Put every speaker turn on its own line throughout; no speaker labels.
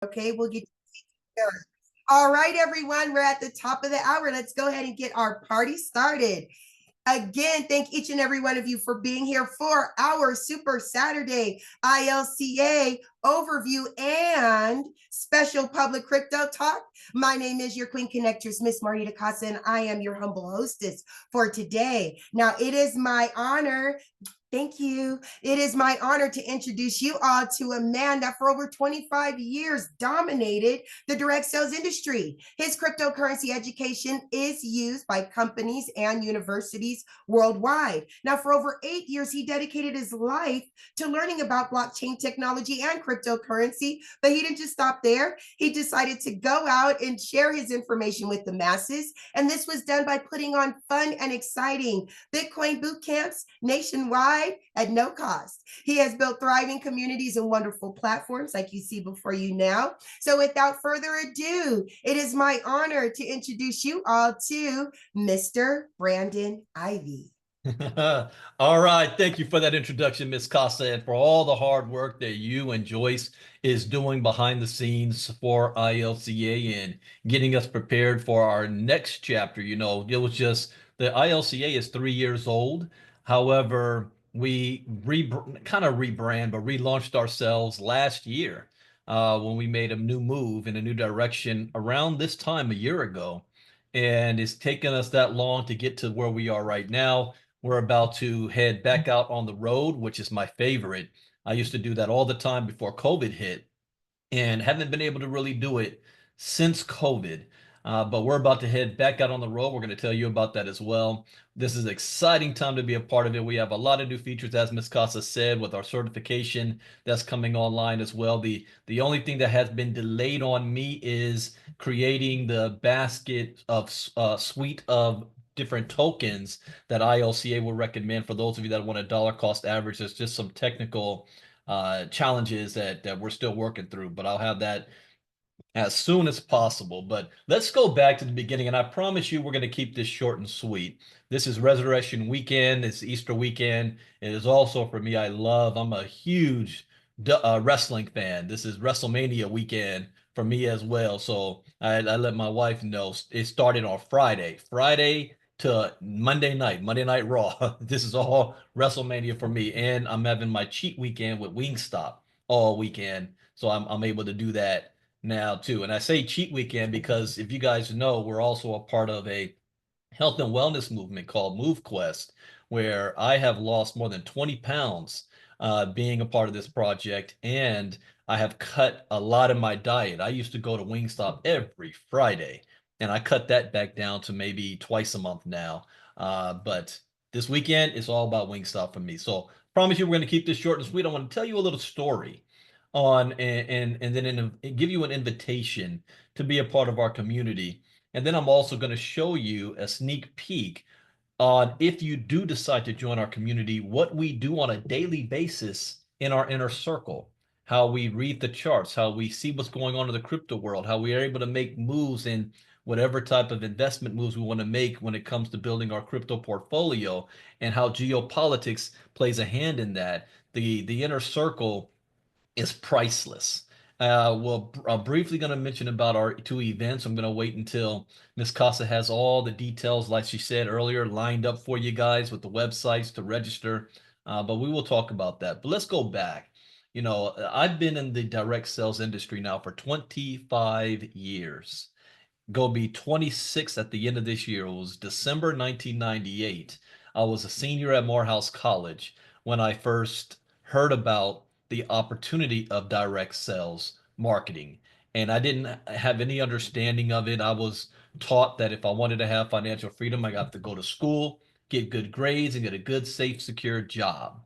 Okay, we'll get started. All right, everyone, we're at the top of the hour. Let's go ahead and get our party started. Again, thank each and every one of you for being here for our Super Saturday ILCA overview and special public crypto talk. My name is your Queen Connectress, Miss Marita Casa, and I am your humble hostess for today. Now, it is my honor. Thank you. It is my honor to introduce you all to a man that for over 25 years dominated the direct sales industry. His cryptocurrency education is used by companies and universities worldwide. Now, for over 8 years, he dedicated his life to learning about blockchain technology and cryptocurrency, but he didn't just stop there. He decided to go out and share his information with the masses. And this was done by putting on fun and exciting Bitcoin boot camps nationwide at no cost. He has built thriving communities and wonderful platforms like you see before you now. So without further ado, it is my honor to introduce you all to Mr. Brandon Ivey.
All right. Thank you for that introduction, Miss Costa, and for all the hard work that you and Joyce is doing behind the scenes for ILCA and getting us prepared for our next chapter. It was just the ILCA is 3 years old. However, we kind of rebrand, but relaunched ourselves last year when we made a new move in a new direction around this time a year ago. And it's taken us that long to get to where we are right now. We're about to head back out on the road, which is my favorite. I used to do that all the time before COVID hit and haven't been able to really do it since COVID. But we're about to head back out on the road. We're going to tell you about that as well. This is an exciting time to be a part of it. We have a lot of new features, as Ms. Casa said, with our certification that's coming online as well. The only thing that has been delayed on me is creating the basket of suite of different tokens that ILCA will recommend for those of you that want a dollar cost average. There's just some technical challenges that we're still working through, but I'll have that as soon as possible. But let's go back to the beginning, and I promise you we're going to keep this short and sweet. This is Resurrection Weekend. It's Easter weekend. It is also for me. I'm a huge wrestling fan. This is WrestleMania weekend for me as well. So I let my wife know it started on Friday to Monday Night Raw. This is all WrestleMania for me, and I'm having my cheat weekend with Wingstop all weekend, so I'm able to do that now too. And I say cheat weekend because if you guys know, we're also a part of a health and wellness movement called MoveQuest, where I have lost more than 20 pounds being a part of this project, and I have cut a lot of my diet. I used to go to Wingstop every Friday, and I cut that back down to maybe twice a month now. But this weekend, it's all about Wingstop for me. So promise you, we're going to keep this short and sweet. I want to tell you a little story on and then give you an invitation to be a part of our community. And then I'm also going to show you a sneak peek on if you do decide to join our community, what we do on a daily basis in our inner circle, how we read the charts, how we see what's going on in the crypto world, how we are able to make moves in whatever type of investment moves we want to make when it comes to building our crypto portfolio, and how geopolitics plays a hand in that. The inner circle is priceless. I'm briefly going to mention about our two events. I'm going to wait until Miss Casa has all the details, like she said earlier, lined up for you guys with the websites to register. But we will talk about that. But let's go back. I've been in the direct sales industry now for 25 years. Go be 26 at the end of this year. It was December 1998. I was a senior at Morehouse College when I first heard about the opportunity of direct sales marketing. And I didn't have any understanding of it. I was taught that if I wanted to have financial freedom, I got to go to school, get good grades, and get a good, safe, secure job.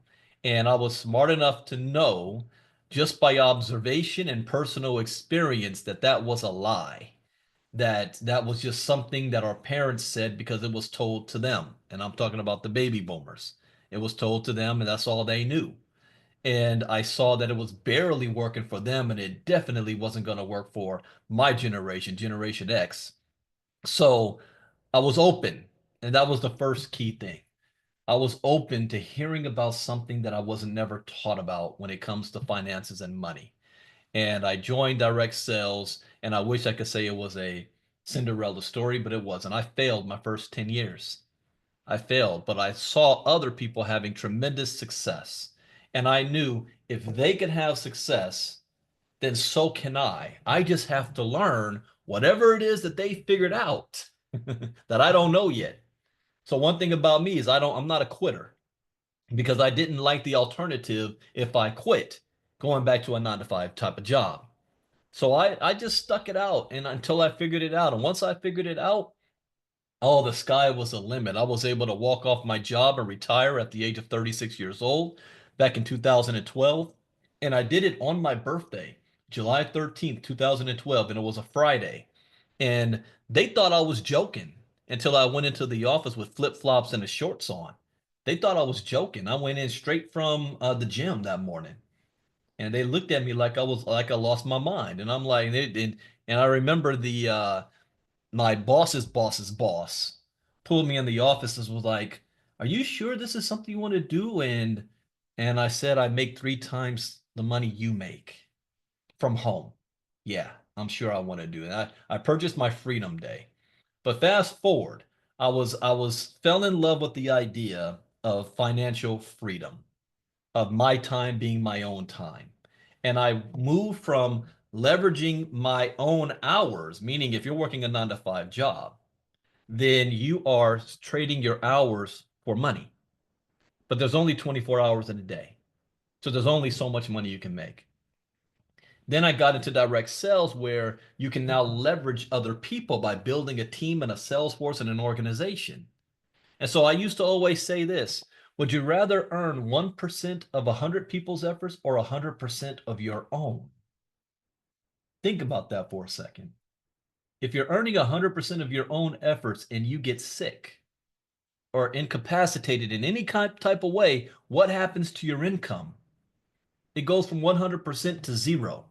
And I was smart enough to know just by observation and personal experience that that was a lie, that was just something that our parents said because it was told to them. And I'm talking about the baby boomers. It was told to them, and that's all they knew. And I saw that it was barely working for them, and it definitely wasn't going to work for my generation, Generation X. So I was open, and that was the first key thing. I was open to hearing about something that I wasn't never taught about when it comes to finances and money. and I joined direct sales. And I wish I could say it was a Cinderella story, but it wasn't. I failed my first 10 years. I failed, but I saw other people having tremendous success. And I knew if they could have success, then so can I. I just have to learn whatever it is that they figured out that I don't know yet. So one thing about me is I'm not a quitter because I didn't like the alternative if I quit, going back to a 9 to 5 type of job. So I just stuck it out and until I figured it out. And once I figured it out, oh, the sky was the limit. I was able to walk off my job and retire at the age of 36 years old back in 2012. And I did it on my birthday, July 13th, 2012. And it was a Friday. And they thought I was joking until I went into the office with flip-flops and a shorts on. They thought I was joking. I went in straight from the gym that morning. And they looked at me like I lost my mind. And I'm like, and I remember my boss's boss's boss pulled me in the office and was like, "Are you sure this is something you want to do?" And I said, "I make 3 times the money you make from home. Yeah, I'm sure I want to do it." I purchased my Freedom Day. But fast forward, I was fell in love with the idea of financial freedom, of my time being my own time. And I moved from leveraging my own hours, meaning if you're working a 9 to 5 job, then you are trading your hours for money. But there's only 24 hours in a day. So there's only so much money you can make. Then I got into direct sales where you can now leverage other people by building a team and a sales force and an organization. And so I used to always say this, would you rather earn 1% of 100 people's efforts or 100% of your own? Think about that for a second. If you're earning 100% of your own efforts and you get sick or incapacitated in any type of way, what happens to your income? It goes from 100% to zero.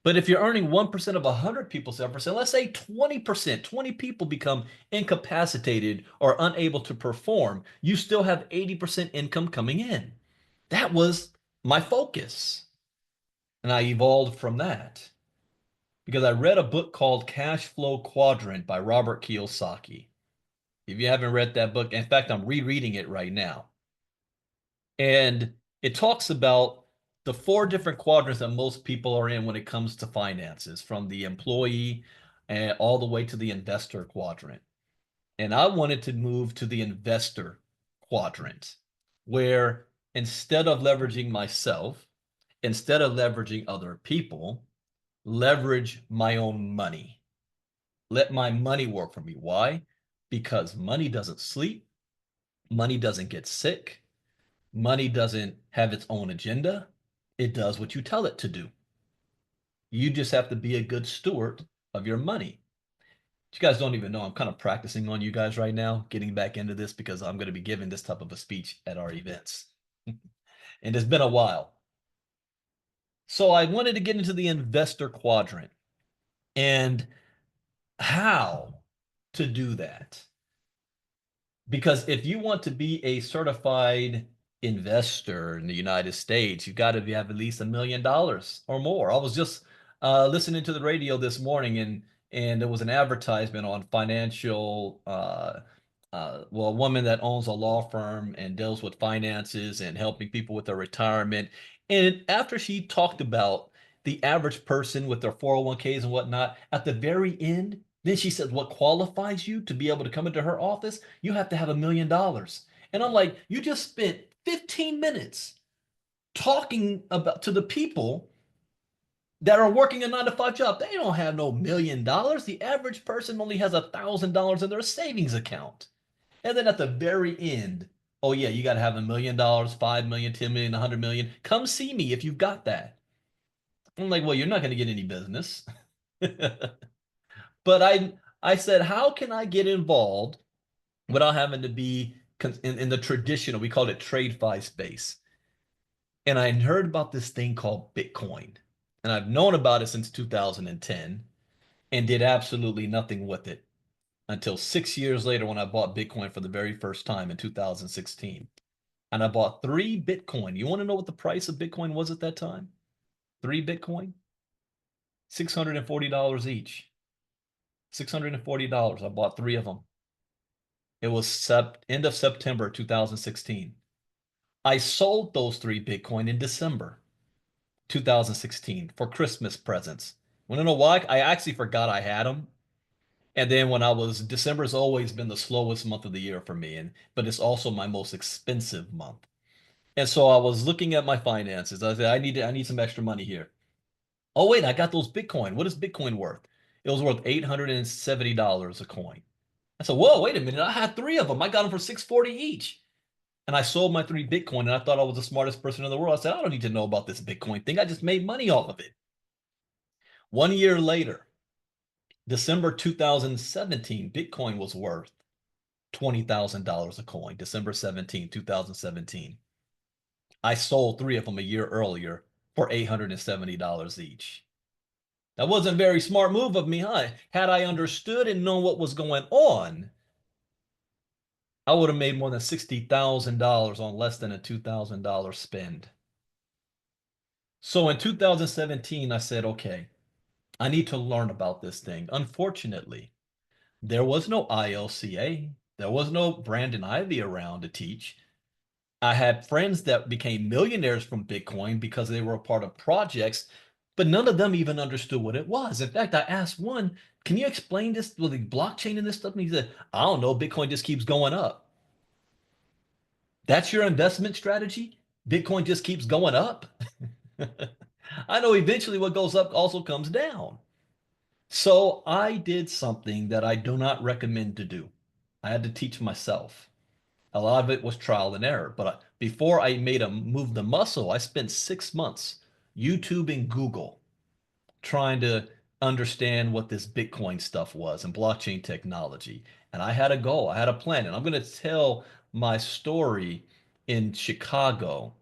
But if you're earning 1% of 100 people's efforts, and let's say 20%, 20 people become incapacitated or unable to perform, you still have 80% income coming in. That was my focus. And I evolved from that because I read a book called Cash Flow Quadrant by Robert Kiyosaki. If you haven't read that book, in fact, I'm rereading it right now. And it talks about the 4 different quadrants that most people are in when it comes to finances, from the employee and all the way to the investor quadrant. And I wanted to move to the investor quadrant, where instead of leveraging myself, instead of leveraging other people, leverage my own money. Let my money work for me. Why? Because money doesn't sleep, money doesn't get sick, money doesn't have its own agenda. It does what you tell it to do. You just have to be a good steward of your money. You guys don't even know I'm kind of practicing on you guys right now, getting back into this because I'm going to be giving this type of a speech at our events. And it's been a while. So I wanted to get into the investor quadrant and how to do that. Because if you want to be a certified investor in the United States, you've got to have at least $1 million or more. I was just listening to the radio this morning, and there was an advertisement on well, a woman that owns a law firm and deals with finances and helping people with their retirement. And after she talked about the average person with their 401ks and whatnot, at the very end, then she said, what qualifies you to be able to come into her office? You have to have $1 million. And I'm like, you just spent 15 minutes talking about to the people that are working a 9 to 5 job. They don't have no $1 million. The average person only has $1,000 in their savings account. And then at the very end, oh yeah, you got to have $1 million, 5 million, 10 million, 100 million. Come see me if you've got that. I'm like, well, you're not going to get any business. But I said, how can I get involved without having to be in the traditional, we called it trade fi space. And I heard about this thing called Bitcoin. And I've known about it since 2010 and did absolutely nothing with it until 6 years later when I bought Bitcoin for the very first time in 2016. And I bought 3 Bitcoin. You want to know what the price of Bitcoin was at that time? Three Bitcoin, $640 each. $640. I bought three of them. It was end of September 2016. I sold those three Bitcoin in December 2016 for Christmas presents. Want to know why? I actually forgot I had them. And then December has always been the slowest month of the year for me, but it's also my most expensive month. And so I was looking at my finances. I said, I need some extra money here. Oh, wait, I got those Bitcoin. What is Bitcoin worth? It was worth $870 a coin. I said, whoa, wait a minute. I had three of them. I got them for $640 each. And I sold my three Bitcoin and I thought I was the smartest person in the world. I said, I don't need to know about this Bitcoin thing. I just made money off of it. 1 year later, December 2017, Bitcoin was worth $20,000 a coin. December 17, 2017. I sold three of them a year earlier for $870 each. That wasn't a very smart move of me, huh? Had I understood and known what was going on, I would have made more than $60,000 on less than a $2,000 spend. So in 2017, I said, okay, I need to learn about this thing. Unfortunately, there was no ILCA. There was no Brandon Ivey around to teach. I had friends that became millionaires from Bitcoin because they were a part of projects, but none of them even understood what it was. In fact, I asked one, can you explain this with the blockchain and this stuff? And he said, I don't know, Bitcoin just keeps going up. That's your investment strategy? Bitcoin just keeps going up? I know eventually what goes up also comes down. So I did something that I do not recommend to do. I had to teach myself. A lot of it was trial and error. But before I move the muscle, I spent 6 months YouTube and Google trying to understand what this Bitcoin stuff was and blockchain technology. And I had a goal, I had a plan. And I'm going to tell my story in Chicago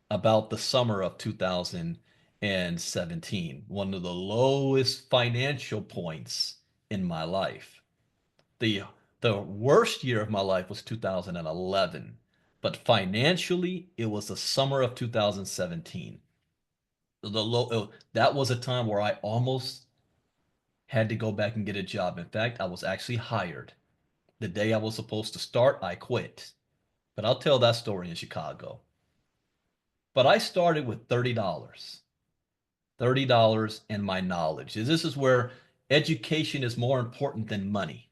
about the summer of 2017, one of the lowest financial points in my life. The the worst year of my life was 2011, but financially it was the summer of 2017. That was a time where I almost had to go back and get a job. In fact, I was actually hired. The day I was supposed to start, I quit. But I'll tell that story in Chicago. But I started with $30. $30 and my knowledge. This is where education is more important than money.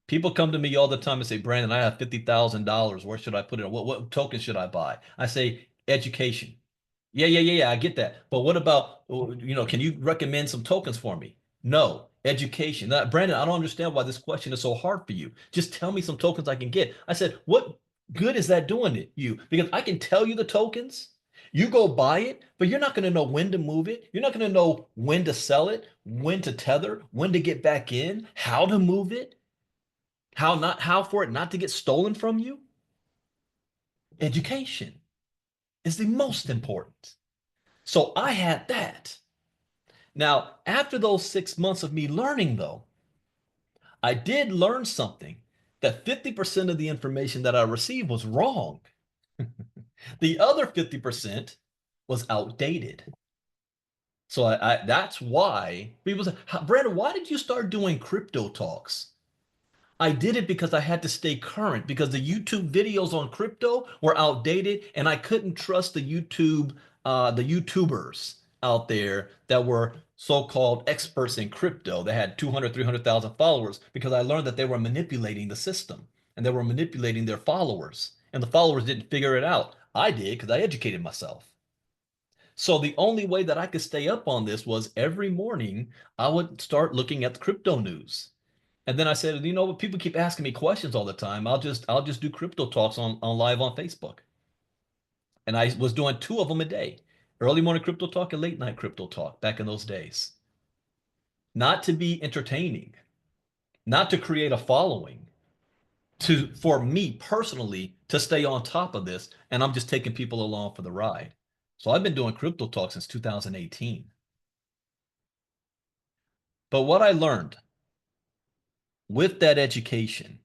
People come to me all the time and say, Brandon, I have $50,000. Where should I put it? What token should I buy? I say, education. Yeah. I get that. But what about, can you recommend some tokens for me? No, education. Now, Brandon, I don't understand why this question is so hard for you. Just tell me some tokens I can get. I said, what good is that doing it you? Because I can tell you the tokens. You go buy it, but you're not going to know when to move it. You're not going to know when to sell it, when to tether, when to get back in, how to move it, how for it not to get stolen from you. Education is the most important. So I had that. Now, after those 6 months of me learning, though, I did learn something that 50% of the information that I received was wrong. The other 50% was outdated. So that's why people say, Brandon, why did you start doing crypto talks? I did it because I had to stay current because the YouTube videos on crypto were outdated and I couldn't trust the YouTubers out there that were so-called experts in crypto. They had 200, 300,000 followers because I learned that they were manipulating the system and they were manipulating their followers and the followers didn't figure it out. I did because I educated myself. So the only way that I could stay up on this was every morning I would start looking at the crypto news. And then I said, you know what? People keep asking me questions all the time. I'll just do crypto talks on live on Facebook. And I was doing two of them a day. Early morning crypto talk and late night crypto talk back in those days. Not to be entertaining, not to create a following, for me personally to stay on top of this. And I'm just taking people along for the ride. So I've been doing crypto talk since 2018. But what I learned with that education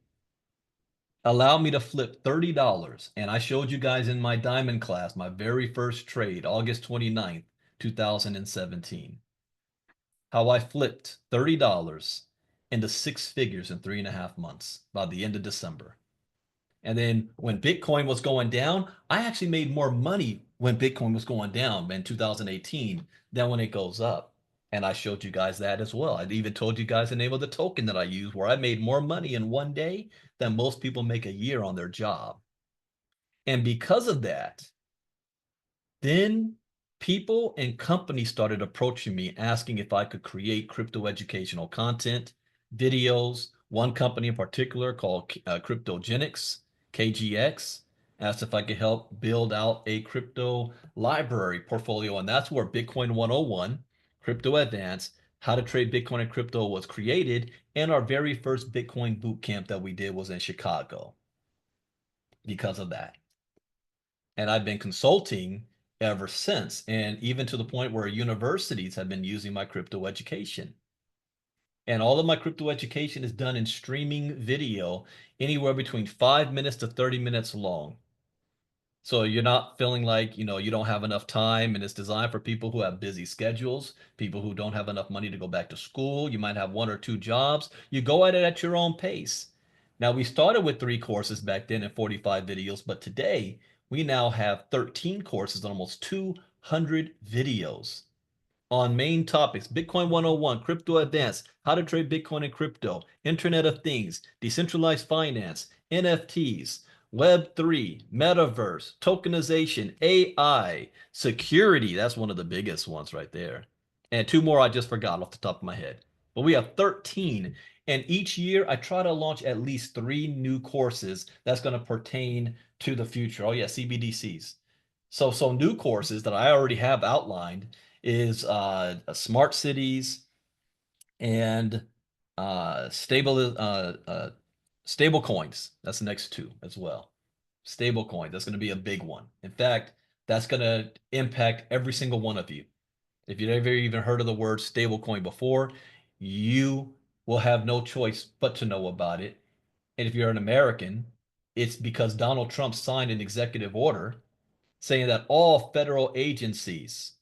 allowed me to flip $30. And I showed you guys in my diamond class, my very first trade, August 29th, 2017. How I flipped $30 into six figures in 3.5 months by the end of December. And then when Bitcoin was going down, I actually made more money when Bitcoin was going down in 2018 than when it goes up. And I showed you guys that as well. I even told you guys the name of the token that I use, where I made more money in one day than most people make a year on their job. And because of that, then people and companies started approaching me asking if I could create crypto educational content, videos. One company in particular called Cryptogenics, KGX, asked if I could help build out a crypto library portfolio. And that's where Bitcoin 101, Crypto Advance, How to Trade Bitcoin and Crypto was created. And our very first Bitcoin boot camp that we did was in Chicago because of that. And I've been consulting ever since, and even to the point where universities have been using my crypto education. And all of my crypto education is done in streaming video, anywhere between 5 minutes to 30 minutes long. So you're not feeling like, you don't have enough time, and it's designed for people who have busy schedules, people who don't have enough money to go back to school. You might have one or two jobs. You go at it at your own pace. Now, we started with 3 courses back then and 45 videos, but today we now have 13 courses and almost 200 videos on main topics: Bitcoin 101, Crypto Advanced, How to Trade Bitcoin and Crypto, Internet of Things, Decentralized Finance, NFTs, Web3, Metaverse, Tokenization, AI, Security. That's one of the biggest ones right there. And two more I just forgot off the top of my head. But we have 13. And each year I try to launch at least 3 new courses that's going to pertain to the future. Oh, yeah, CBDCs. So new courses that I already have outlined is smart cities and stable coins. That's the next two as well. Stable coin. That's going to be a big one. In fact, that's going to impact every single one of you. If you've ever even heard of the word stable coin before, you will have no choice but to know about it. And if you're an American, it's because Donald Trump signed an executive order saying that all federal agencies,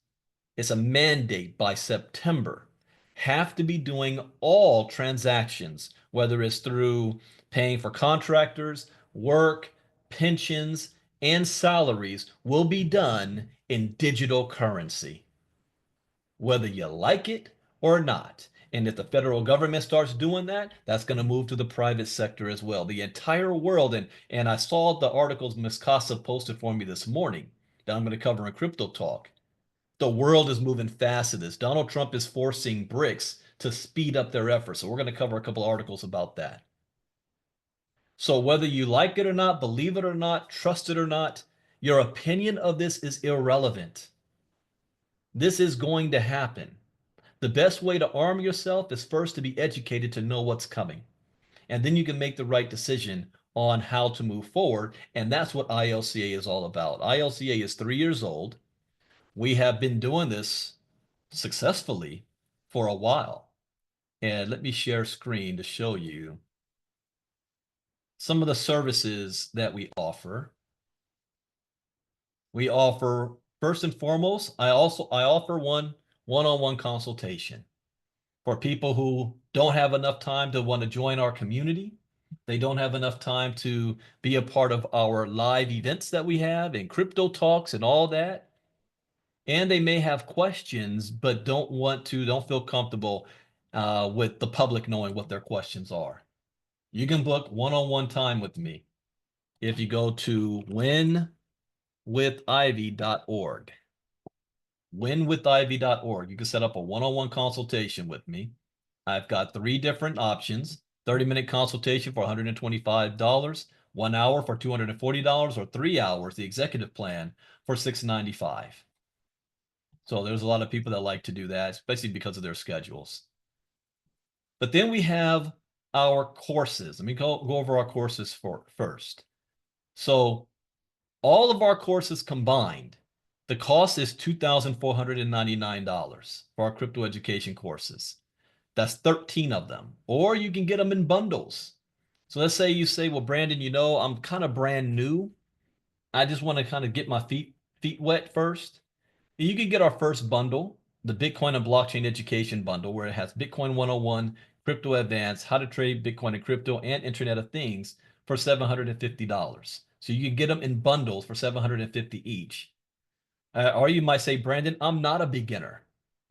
it's a mandate by September, have to be doing all transactions, whether it's through paying for contractors, work, pensions, and salaries, will be done in digital currency, whether you like it or not. And if the federal government starts doing that, that's going to move to the private sector as well. The entire world, and I saw the articles Ms. Casa posted for me this morning that I'm going to cover in Crypto Talk. The world is moving fast to this. Donald Trump is forcing BRICS to speed up their efforts. So we're going to cover a couple of articles about that. So whether you like it or not, believe it or not, trust it or not, your opinion of this is irrelevant. This is going to happen. The best way to arm yourself is first to be educated to know what's coming. And then you can make the right decision on how to move forward. And that's what ILCA is all about. ILCA is 3 years old. We have been doing this successfully for a while. And let me share screen to show you some of the services that we offer. We offer, first and foremost, I offer one-on-one consultation for people who don't have enough time to want to join our community. They don't have enough time to be a part of our live events that we have and crypto talks and all that. And they may have questions, but don't feel comfortable with the public knowing what their questions are. You can book one-on-one time with me if you go to winwithivy.org. Winwithivy.org. You can set up a one-on-one consultation with me. I've got 3 different options: 30-minute consultation for $125, 1 hour for $240, or 3 hours, the executive plan, for $695. So there's a lot of people that like to do that, especially because of their schedules. But then we have our courses. Let me go over our courses first. So all of our courses combined, the cost is $2,499 for our crypto education courses. That's 13 of them. Or you can get them in bundles. So let's say you say, well, Brandon, I'm kind of brand new. I just want to kind of get my feet wet first. You can get our first bundle, the Bitcoin and Blockchain Education Bundle, where it has Bitcoin 101, Crypto Advanced, How to Trade Bitcoin and Crypto, and Internet of Things for $750. So you can get them in bundles for $750 each. Or you might say, Brandon, I'm not a beginner.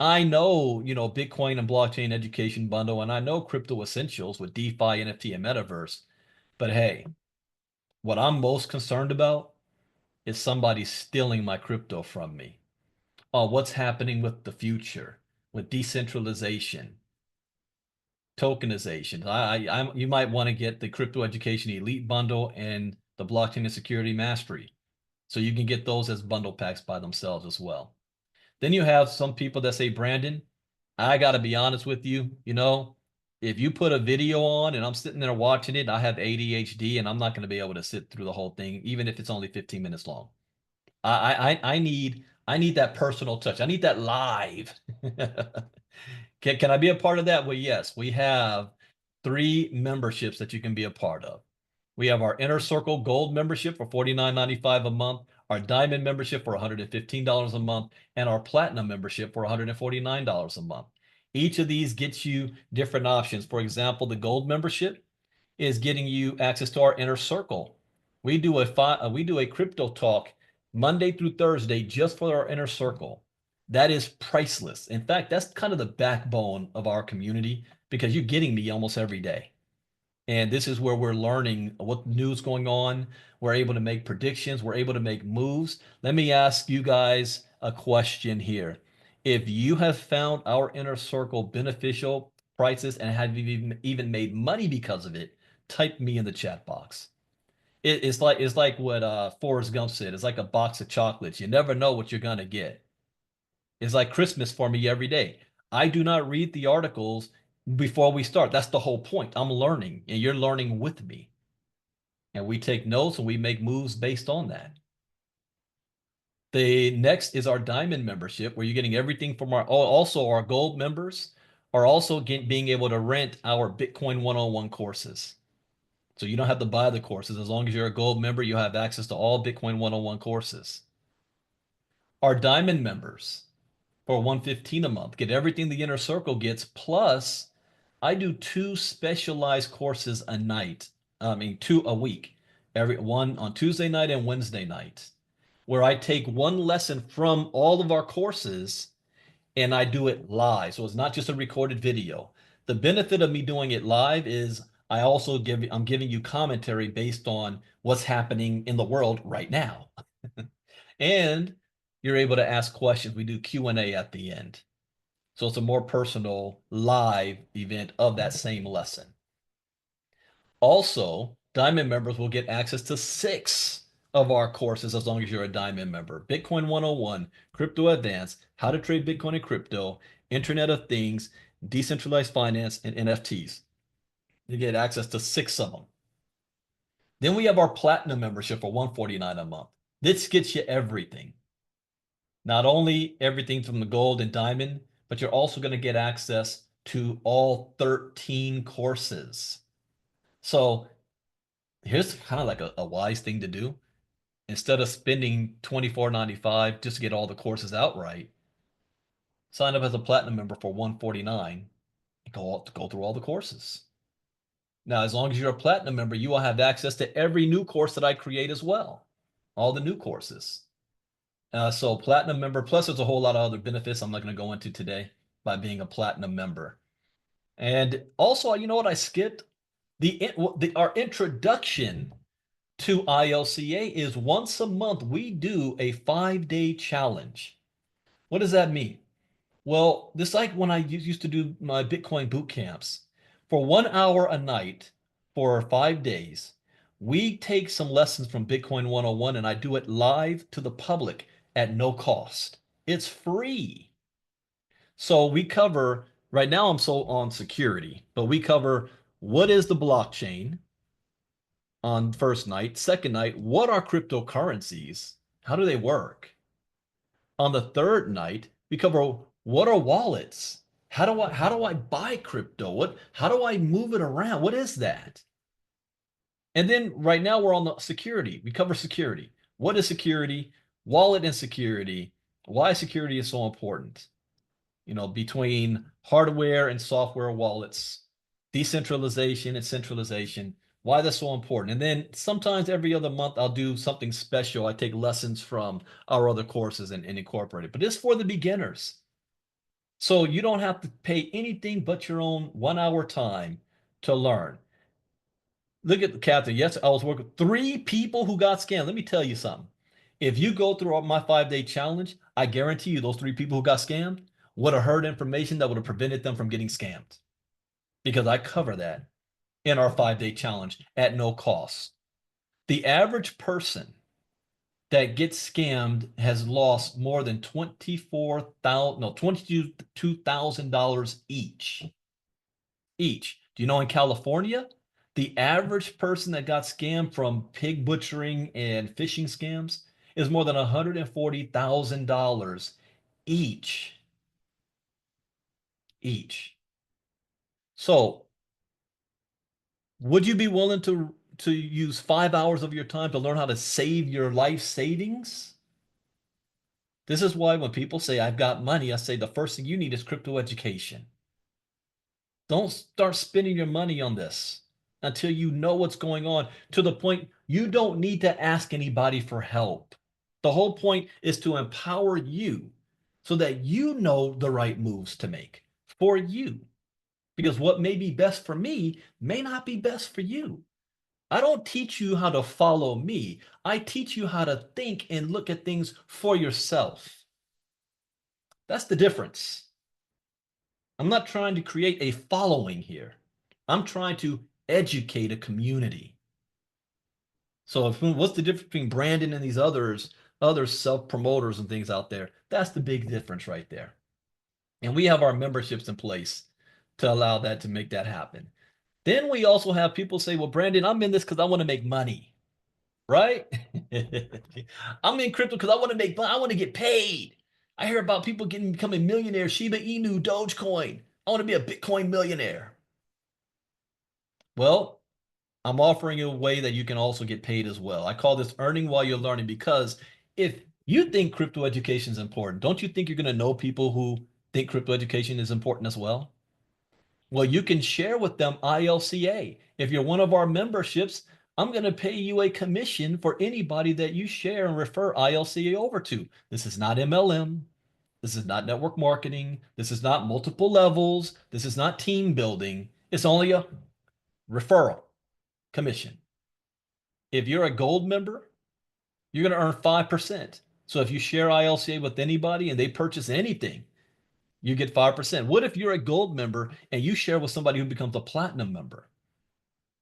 I know, Bitcoin and Blockchain Education Bundle, and I know Crypto Essentials with DeFi, NFT, and Metaverse. But hey, what I'm most concerned about is somebody stealing my crypto from me. What's happening with the future, with decentralization, tokenization. You might want to get the Crypto Education Elite Bundle and the Blockchain and Security Mastery. So you can get those as bundle packs by themselves as well. Then you have some people that say, Brandon, I got to be honest with you, if you put a video on and I'm sitting there watching it, I have ADHD and I'm not going to be able to sit through the whole thing, even if it's only 15 minutes long. I need that personal touch. I need that live. Can I be a part of that? Well, yes, we have 3 memberships that you can be a part of. We have our Inner Circle Gold membership for $49.95 a month, our Diamond membership for $115 a month, and our Platinum membership for $149 a month. Each of these gets you different options. For example, the Gold membership is getting you access to our Inner Circle. We do a crypto talk Monday through Thursday just for our Inner Circle. That is priceless. In fact, that's kind of the backbone of our community because you're getting me almost every day. And this is where we're learning what news going on. We're able to make predictions. We're able to make moves. Let me ask you guys a question here. If you have found our Inner Circle beneficial prices and have even made money because of it, type me in the chat box. It's like what Forrest Gump said. It's like a box of chocolates. You never know what you're gonna get. It's like Christmas for me every day. I do not read the articles before we start. That's the whole point. I'm learning, and you're learning with me. And we take notes and we make moves based on that. The next is our Diamond membership, where you're getting everything from also our Gold members are also being able to rent our Bitcoin 101 courses. So you don't have to buy the courses. As long as you're a Gold member, you have access to all Bitcoin 101 courses. Our Diamond members for $115 a month get everything the Inner Circle gets, plus I do 2 specialized courses a night. I mean, 2 a week. Every one on Tuesday night and Wednesday night, where I take one lesson from all of our courses and I do it live. So it's not just a recorded video. The benefit of me doing it live is I'm giving you commentary based on what's happening in the world right now. And you're able to ask questions. We do Q&A at the end. So it's a more personal live event of that same lesson. Also, Diamond members will get access to 6 of our courses as long as you're a Diamond member. Bitcoin 101, Crypto Advanced, How to Trade Bitcoin and Crypto, Internet of Things, Decentralized Finance, and NFTs. You get access to 6 of them. Then we have our Platinum membership for $149 a month. This gets you everything. Not only everything from the Gold and Diamond, but you're also going to get access to all 13 courses. So here's kind of like a wise thing to do. Instead of spending $24.95 just to get all the courses outright, sign up as a Platinum member for $149 and go through all the courses. Now, as long as you're a Platinum member, you will have access to every new course that I create as well, all the new courses. So Platinum member, plus there's a whole lot of other benefits I'm not going to go into today by being a Platinum member. And also, you know what I skipped? Our introduction to ILCA is once a month we do a 5-day challenge. What does that mean? Well, this is like when I used to do my Bitcoin boot camps. For 1 hour a night for 5 days, we take some lessons from Bitcoin 101 and I do it live to the public at no cost. It's free. So we cover, right now I'm so on security, but we cover what is the blockchain on first night. Second night, what are cryptocurrencies? How do they work? On the third night, we cover what are wallets? How do I buy crypto? How do I move it around? What is that? And then right now we're on the security. We cover security. What is security? Wallet and security. why security is so important. Between hardware and software wallets, decentralization and centralization, why that's so important. And then sometimes every other month I'll do something special. I take lessons from our other courses and incorporate it. But it's for the beginners. So you don't have to pay anything but your own 1 hour time to learn. Look at the captain. Yes, I was working with 3 people who got scammed. Let me tell you something. If you go through my 5-day challenge, I guarantee you those 3 people who got scammed would have heard information that would have prevented them from getting scammed, because I cover that in our 5-day challenge at no cost. The average person that gets scammed has lost more than $22,000 each. Each. Do you know in California, the average person that got scammed from pig butchering and fishing scams is more than $140,000 each. Each. So, would you be willing to use 5 hours of your time to learn how to save your life savings? This is why when people say, I've got money, I say the first thing you need is crypto education. Don't start spending your money on this until you know what's going on, to the point you don't need to ask anybody for help. The whole point is to empower you so that you know the right moves to make for you. Because what may be best for me may not be best for you. I don't teach you how to follow me. I teach you how to think and look at things for yourself. That's the difference. I'm not trying to create a following here. I'm trying to educate a community. So what's the difference between Brandon and these other self-promoters and things out there? That's the big difference right there. And we have our memberships in place to allow that, to make that happen. Then we also have people say, well, Brandon, I'm in this because I want to make money, right? I'm in crypto because I want to make money. I want to get paid. I hear about people becoming millionaires, Shiba Inu, Dogecoin. I want to be a Bitcoin millionaire. Well, I'm offering you a way that you can also get paid as well. I call this earning while you're learning, because if you think crypto education is important, don't you think you're going to know people who think crypto education is important as well? Well, you can share with them ILCA. If you're one of our memberships, I'm going to pay you a commission for anybody that you share and refer ILCA over to. This is not MLM. This is not network marketing. This is not multiple levels. This is not team building. It's only a referral commission. If you're a gold member, you're going to earn 5%. So if you share ILCA with anybody and they purchase anything, you get 5%. What if you're a gold member and you share with somebody who becomes a platinum member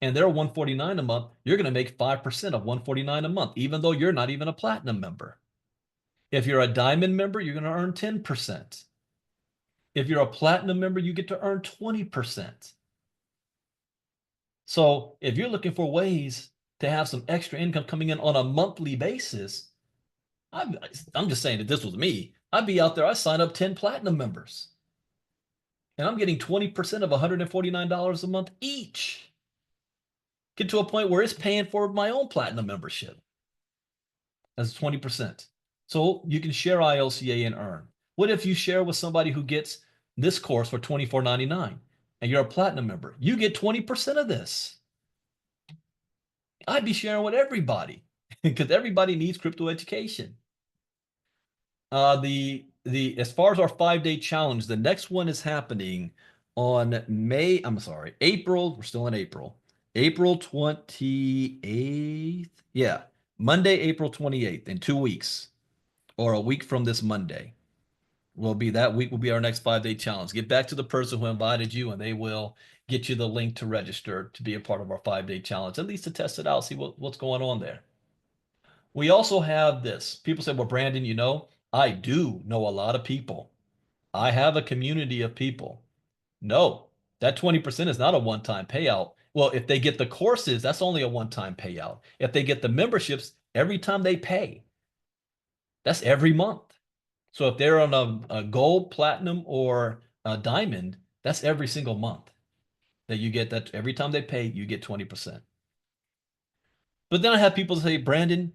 and they're $149 a month? You're going to make 5% of $149 a month, even though you're not even a platinum member. If you're a diamond member, you're going to earn 10%. If you're a platinum member, you get to earn 20%. So if you're looking for ways to have some extra income coming in on a monthly basis, I'm just saying, that this was me, I'd be out there, I sign up 10 platinum members and I'm getting 20% of $149 a month each. Get to a point where it's paying for my own platinum membership as 20%. So you can share ILCA and earn. What if you share with somebody who gets this course for $24.99 and you're a platinum member? You get 20% of this. I'd be sharing with everybody because everybody needs crypto education. The as far as our 5-day challenge, the next one is happening on April. We're still in April. April 28th. Yeah, Monday, April 28th, in 2 weeks, or a week from this Monday. That week will be our next 5-day challenge. Get back to the person who invited you, and they will get you the link to register to be a part of our 5-day challenge, at least to test it out, see what's going on there. We also have this. People say, well, Brandon, I do know a lot of people. I have a community of people. No, that 20% is not a one-time payout. Well, if they get the courses, that's only a one-time payout. If they get the memberships, every time they pay, that's every month. So if they're on a gold, platinum, or a diamond, that's every single month that you get that. Every time they pay, you get 20%. But then I have people say, Brandon,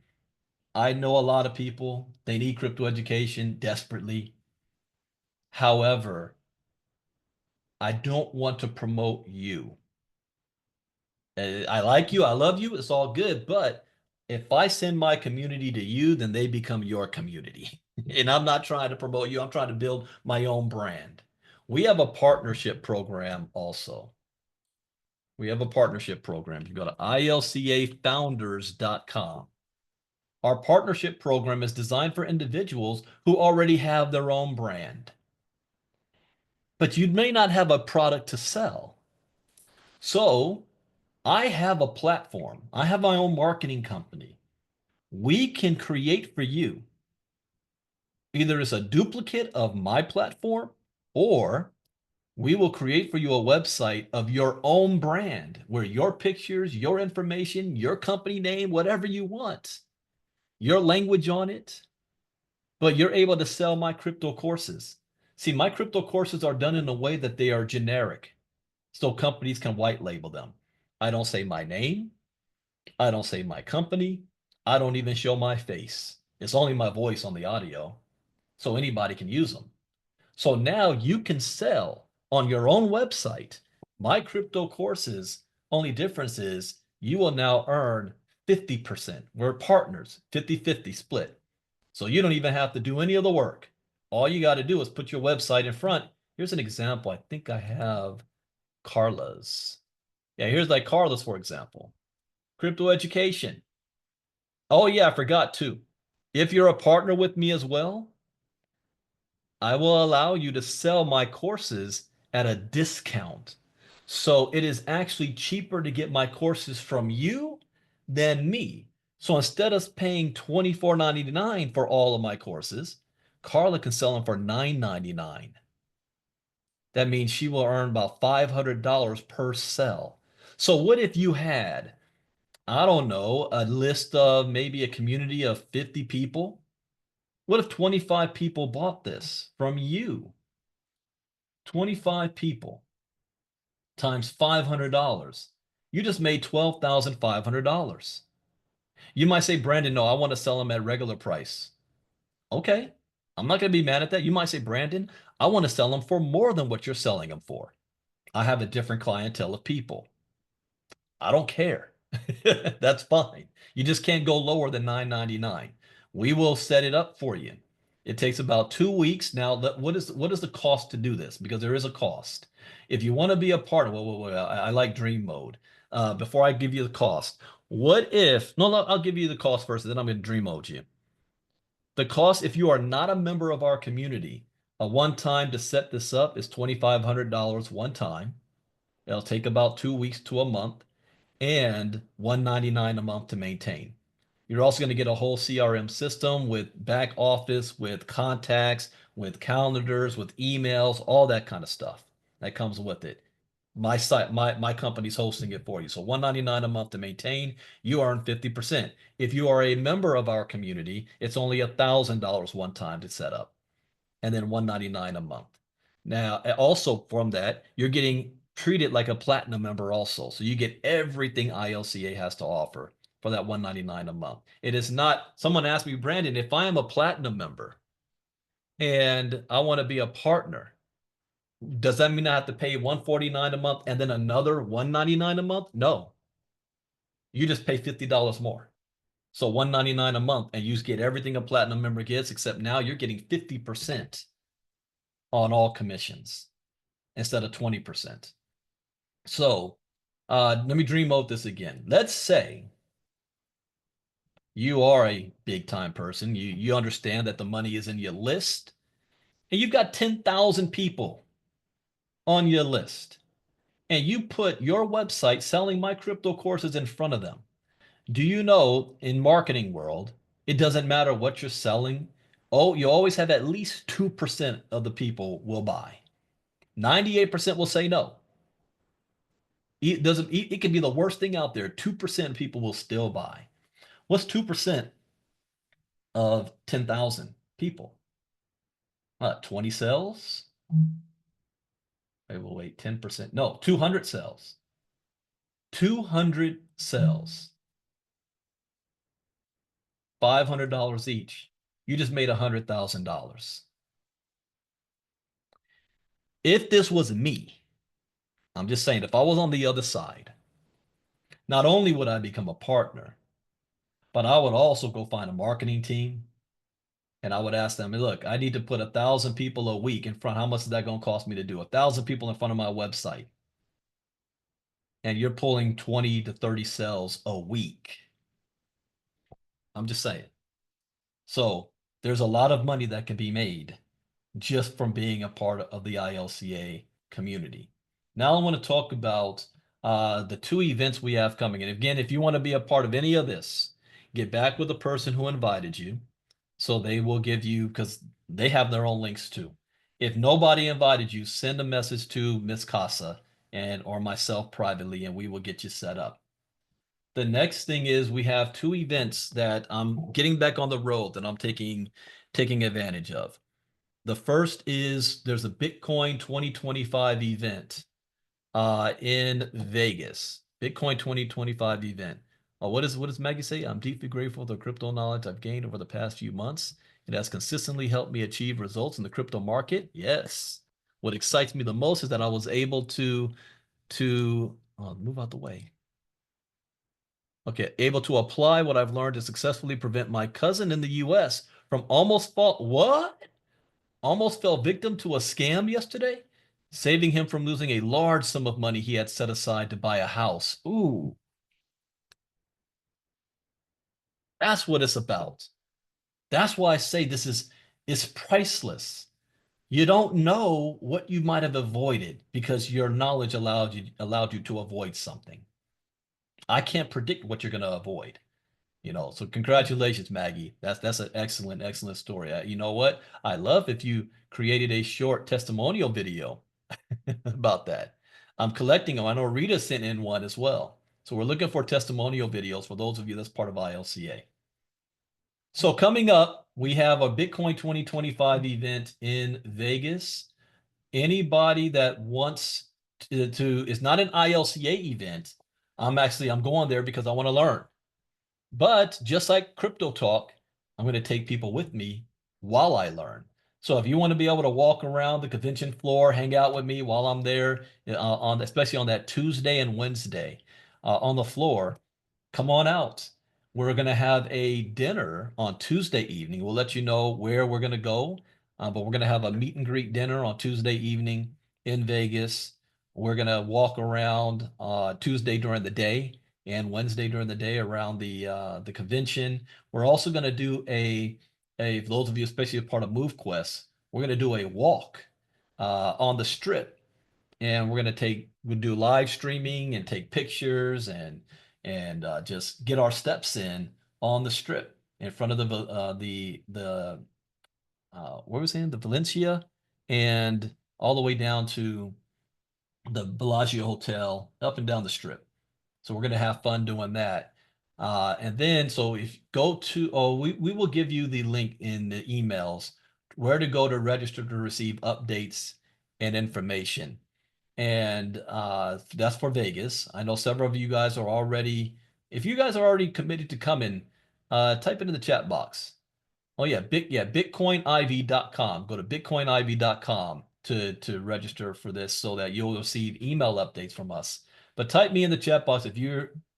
I know a lot of people, they need crypto education desperately. However, I don't want to promote you. I like you, I love you, it's all good, but if I send my community to you, then they become your community. And I'm not trying to promote you, I'm trying to build my own brand. We have a partnership program also. We have a partnership program. You go to ilcafounders.com. Our partnership program is designed for individuals who already have their own brand, but you may not have a product to sell. So I have a platform. I have my own marketing company. We can create for you either as a duplicate of my platform, or we will create for you a website of your own brand where your pictures, your information, your company name, whatever you want, your language on it, but you're able to sell my crypto courses. See, my crypto courses are done in a way that they are generic, so companies can white label them. I don't say my name. I don't say my company. I don't even show my face. It's only my voice on the audio, so anybody can use them. So now you can sell on your own website my crypto courses. Only difference is you will now earn 50%. We're partners, 50-50 split. So you don't even have to do any of the work. All you got to do is put your website in front. Here's an example. I think I have Carla's. Yeah, here's like Carla's, for example. Crypto education. Oh, yeah, I forgot too. If you're a partner with me as well, I will allow you to sell my courses at a discount. So it is actually cheaper to get my courses from you than me. So instead of paying $24.99 for all of my courses, Carla can sell them for $9.99. That means she will earn about $500 per sell. So what if you had, I don't know, a list of maybe a community of 50 people? What if 25 people bought this from you? 25 people times $500. You just made $12,500. You might say, Brandon, no, I want to sell them at regular price. Okay, I'm not going to be mad at that. You might say, Brandon, I want to sell them for more than what you're selling them for. I have a different clientele of people. I don't care. That's fine. You just can't go lower than $9.99. We will set it up for you. It takes about 2 weeks. Now, what is the cost to do this? Because there is a cost. If you want to be a partner, well, I like dream mode. Before I give you the cost, what if, no, I'll give you the cost first, and then I'm going to dream mode you. The cost, if you are not a member of our community, a one time to set this up is $2,500 one time. It'll take about 2 weeks to a month and $199 a month to maintain. You're also going to get a whole CRM system with back office, with contacts, with calendars, with emails, all that kind of stuff that comes with it. My site, my company's hosting it for you. So $199 a month to maintain, you earn 50%. If you are a member of our community, it's only $1,000 one time to set up, and then $199 a month. Now, also from that, you're getting treated like a platinum member also. So you get everything ILCA has to offer for that $199 a month. It is not, someone asked me, Brandon, if I am a platinum member and I want to be a partner, does that mean I have to pay $149 a month and then another $199 a month? No, you just pay $50 more. So $199 a month, and you get everything a platinum member gets, except now you're getting 50% on all commissions instead of 20%. So let me dream out this again. Let's say you are a big time person. You understand that the money is in your list, and you've got 10,000 people on your list, and you put your website selling my crypto courses in front of them. Do you know in marketing world, it doesn't matter what you're selling. Oh, you always have at least 2% of the people will buy. 98% will say no. It doesn't, it can be the worst thing out there. 2% of people will still buy. What's 2% of 10,000 people? 20 cells? Wait, 10%. No, 200 cells. 200 cells. $500 each. You just made $100,000. If this was me, I'm just saying, if I was on the other side, not only would I become a partner, but I would also go find a marketing team and I would ask them, look, I need to put 1,000 people a week in front. How much is that going to cost me to do? 1,000 people in front of my website. And you're pulling 20 to 30 sales a week. I'm just saying. So there's a lot of money that can be made just from being a part of the ILCA community. Now I want to talk about the two events we have coming. And again, if you want to be a part of any of this, get back with the person who invited you. So they will give you, because they have their own links too. If nobody invited you, send a message to Miss Casa and or myself privately, and we will get you set up. The next thing is we have two events that I'm getting back on the road that I'm taking advantage of. The first is there's a Bitcoin 2025 event in Vegas. Bitcoin 2025 event. What does Maggie say? I'm deeply grateful for the crypto knowledge I've gained over the past few months. It has consistently helped me achieve results in the crypto market. Yes. What excites me the most is that I was able to move out the way. Okay, able to apply what I've learned to successfully prevent my cousin in the US from almost fell victim to a scam yesterday, saving him from losing a large sum of money he had set aside to buy a house. Ooh, that's what it's about. That's why I say it's priceless. You don't know what you might have avoided because your knowledge allowed you to avoid something. I can't predict what you're going to avoid. So congratulations, Maggie. That's an excellent story. You know what? I love if you created a short testimonial video about that. I'm collecting them. I know Rita sent in one as well. So we're looking for testimonial videos for those of you that's part of ILCA. So coming up, we have a Bitcoin 2025 event in Vegas. Anybody that wants to it's not an ILCA event. I'm going there because I want to learn. But just like Crypto Talk, I'm going to take people with me while I learn. So if you want to be able to walk around the convention floor, hang out with me while I'm there, especially on that Tuesday and Wednesday on the floor, come on out. We're going to have a dinner on Tuesday evening. We'll let you know where we're going to go, but we're going to have a meet and greet dinner on Tuesday evening in Vegas. We're going to walk around Tuesday during the day and Wednesday during the day around the convention. We're also going to do for those of you, especially a part of MoveQuest, we're going to do a walk on the strip, and we'll do live streaming and take pictures and just get our steps in on the strip in front of where was it? The Valencia and all the way down to the Bellagio Hotel, up and down the strip. So we're going to have fun doing that. And then, so if you go to, we will give you the link in the emails where to go to register to receive updates and information. And that's for Vegas. I know several of you guys are already, if you guys are already committed to coming, type it in the chat box. Oh yeah, bitcoinivy.com. Go to bitcoinivy.com to register for this so that you'll receive email updates from us. But type me in the chat box if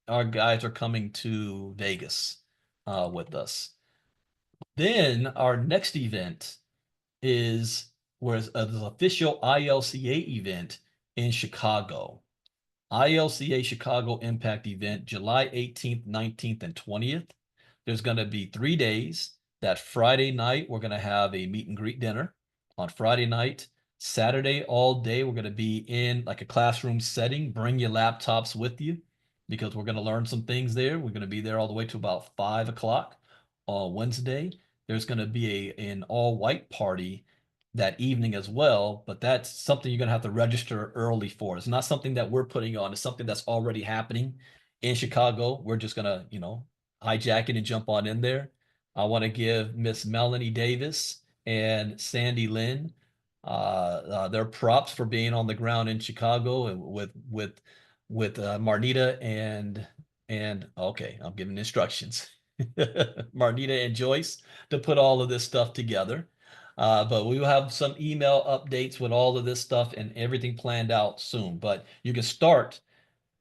our guys are coming to Vegas with us. Then our next event is the official ILCA event in Chicago. ILCA Chicago Impact event, July 18th, 19th, and 20th. There's going to be 3 days. That Friday night, we're going to have a meet and greet dinner on Friday night. Saturday, all day, we're going to be in like a classroom setting. Bring your laptops with you because we're going to learn some things there. We're going to be there all the way to about 5 o'clock on Wednesday. There's going to be an all-white party that evening as well, but that's something you're going to have to register early for. It's not something that we're putting on. It's something that's already happening in Chicago. We're just going to, hijack it and jump on in there. I want to give Miss Melanie Davis and Sandy Lynn their props for being on the ground in Chicago and with Marnita and okay, I'm giving instructions. Marnita and Joyce to put all of this stuff together. But we will have some email updates with all of this stuff and everything planned out soon. But you can start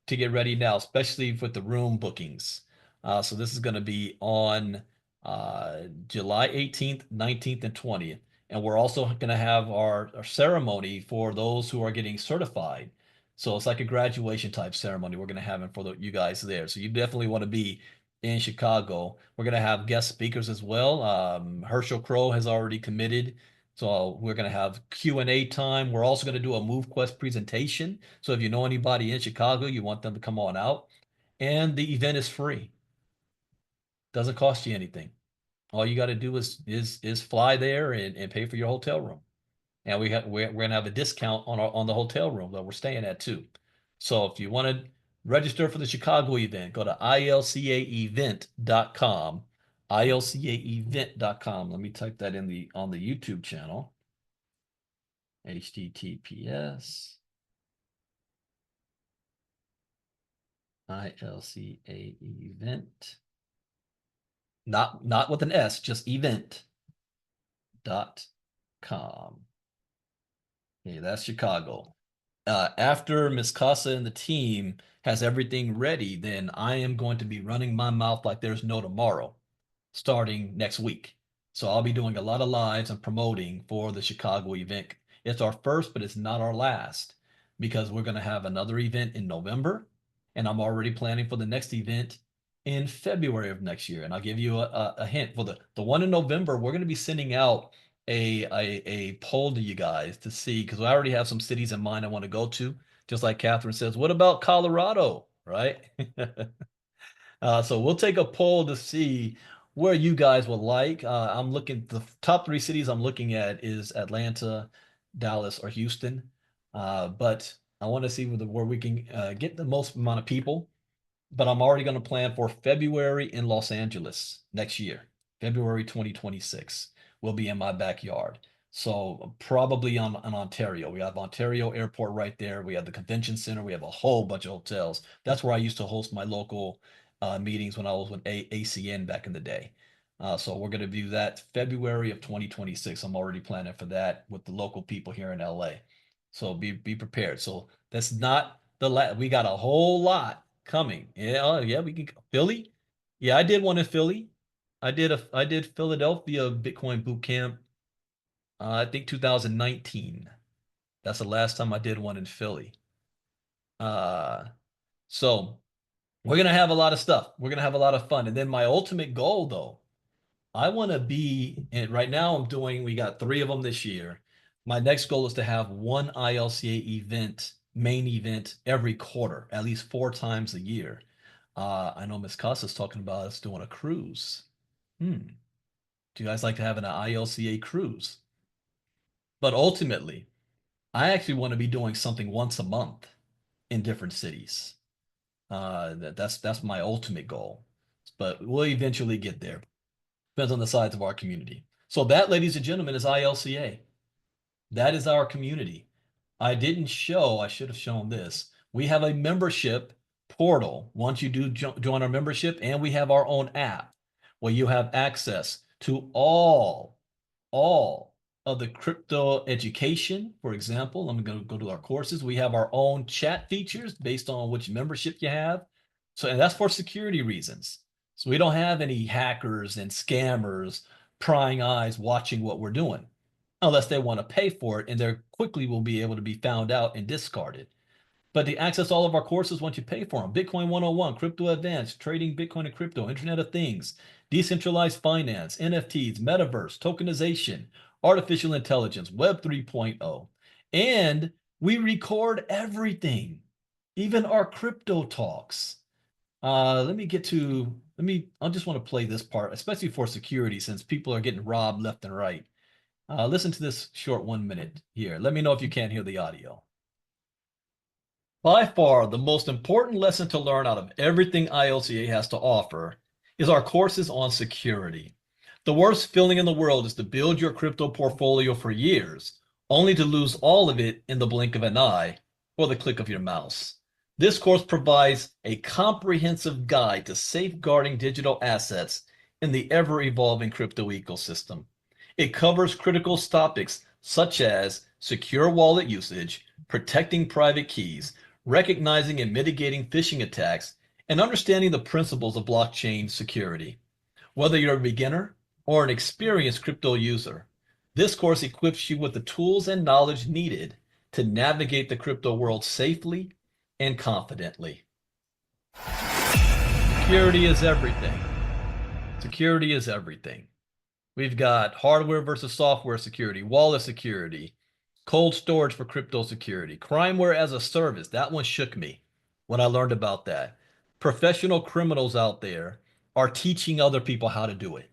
to get ready now, especially with the room bookings. So this is going to be on July 18th, 19th, and 20th. And we're also going to have our ceremony for those who are getting certified. So it's like a graduation type ceremony we're going to have for you guys there. So you definitely want to be in Chicago. We're going to have guest speakers as well. Herschel Crow has already committed. So we're going to have Q&A time. We're also going to do a MoveQuest presentation. So if you know anybody in Chicago, you want them to come on out. And the event is free. Doesn't cost you anything. All you got to do is fly there and pay for your hotel room. And we're gonna have a discount on the hotel room that we're staying at too. So if you want to register for the Chicago event, go to ilcaevent.com. ilcaevent.com. Let me type that on the YouTube channel. HTTPS ILCA event. Not with an S, just event.com. Okay, that's Chicago. After Miss Casa and the team has everything ready, then I am going to be running my mouth like there's no tomorrow, starting next week. So I'll be doing a lot of lives and promoting for the Chicago event. It's our first, but it's not our last because we're going to have another event in November, and I'm already planning for the next event in February of next year. And I'll give you a hint for the one in November. We're going to be sending out a poll to you guys to see, because I already have some cities in mind I want to go to. Just like Catherine says, what about Colorado, right? So we'll take a poll to see where you guys would like. I'm looking, the top 3 cities I'm looking at is Atlanta, Dallas, or Houston. But I want to see where we can get the most amount of people. But I'm already going to plan for February in Los Angeles next year. February 2026 will be in my backyard. So probably on Ontario. We have Ontario Airport right there. We have the convention center. We have a whole bunch of hotels. That's where I used to host my local meetings when I was with ACN back in the day. So we're going to do that February of 2026. I'm already planning for that with the local people here in LA. So be prepared. So that's not the last. We got a whole lot coming. Yeah, yeah, we can Philly. Yeah, I did one in Philly. I did Philadelphia Bitcoin boot camp. I think 2019. That's the last time I did one in Philly. Uh, so we're gonna have a lot of stuff. We're gonna have a lot of fun. And then my ultimate goal, though, I want to be. And right now, we got 3 of them this year. My next goal is to have one ILCA event, main event, every quarter, at least 4 times a year. I know Miss Costa's talking about us doing a cruise. Do you guys like to have an ILCA cruise? But ultimately, I actually want to be doing something once a month in different cities. That's my ultimate goal. But we'll eventually get there. Depends on the size of our community. So that, ladies and gentlemen, is ILCA. That is our community. I should have shown this. We have a membership portal once you do join our membership, and we have our own app where you have access to all of the crypto education. For example, I'm going to go to our courses. We have our own chat features based on which membership you have. So, and that's for security reasons. So we don't have any hackers and scammers prying eyes watching what we're doing unless they want to pay for it, and they quickly will be able to be found out and discarded. But to access all of our courses once you pay for them, Bitcoin 101, Crypto Advanced, Trading Bitcoin and Crypto, Internet of Things, Decentralized Finance, NFTs, Metaverse, Tokenization, Artificial Intelligence, Web 3.0. And we record everything, even our crypto talks. I just want to play this part, especially for security, since people are getting robbed left and right. Listen to this short 1 minute here. Let me know if you can't hear the audio. By far, the most important lesson to learn out of everything ILCA has to offer is our courses on security. The worst feeling in the world is to build your crypto portfolio for years, only to lose all of it in the blink of an eye or the click of your mouse. This course provides a comprehensive guide to safeguarding digital assets in the ever-evolving crypto ecosystem. It covers critical topics such as secure wallet usage, protecting private keys, recognizing and mitigating phishing attacks, and understanding the principles of blockchain security. Whether you're a beginner or an experienced crypto user, this course equips you with the tools and knowledge needed to navigate the crypto world safely and confidently. Security is everything. Security is everything. We've got hardware versus software security, wallet security, cold storage for crypto security, crimeware as a service. That one shook me when I learned about that. Professional criminals out there are teaching other people how to do it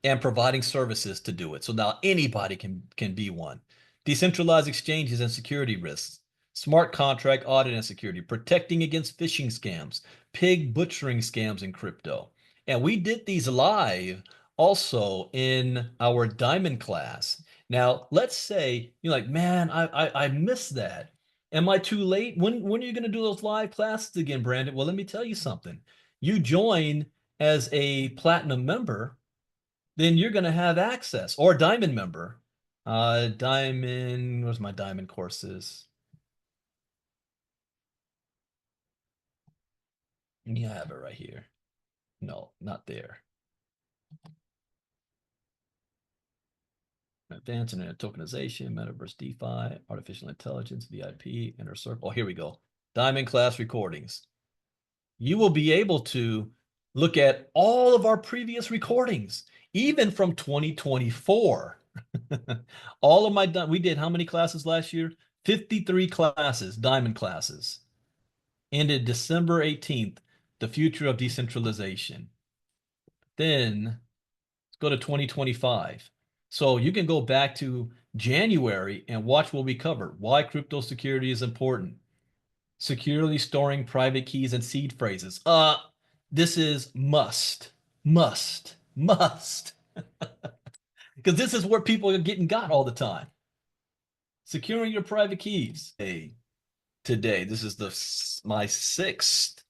and providing services to do it. So now anybody can be one. Decentralized exchanges and security risks, smart contract audit and security, protecting against phishing scams, pig butchering scams in crypto. And we did these live also in our diamond class. Now, let's say you're like, man, I missed that. Am I too late? When are you going to do those live classes again, Brandon? Well, let me tell you something. You join as a platinum member, then you're going to have access, or a diamond member. Diamond, where's my diamond courses? You have it right here. No, not there. Advanced Internet Tokenization, Metaverse DeFi, Artificial Intelligence, VIP, Inner Circle. Oh, here we go. Diamond class recordings. You will be able to look at all of our previous recordings, even from 2024. All of my, we did how many classes last year? 53 classes, diamond classes. Ended December 18th, the future of decentralization. Then let's go to 2025. So you can go back to January and watch what we covered. Why crypto security is important. Securely storing private keys and seed phrases. This is must. Because this is where people are getting got all the time. Securing your private keys. Hey, today, this is my sixth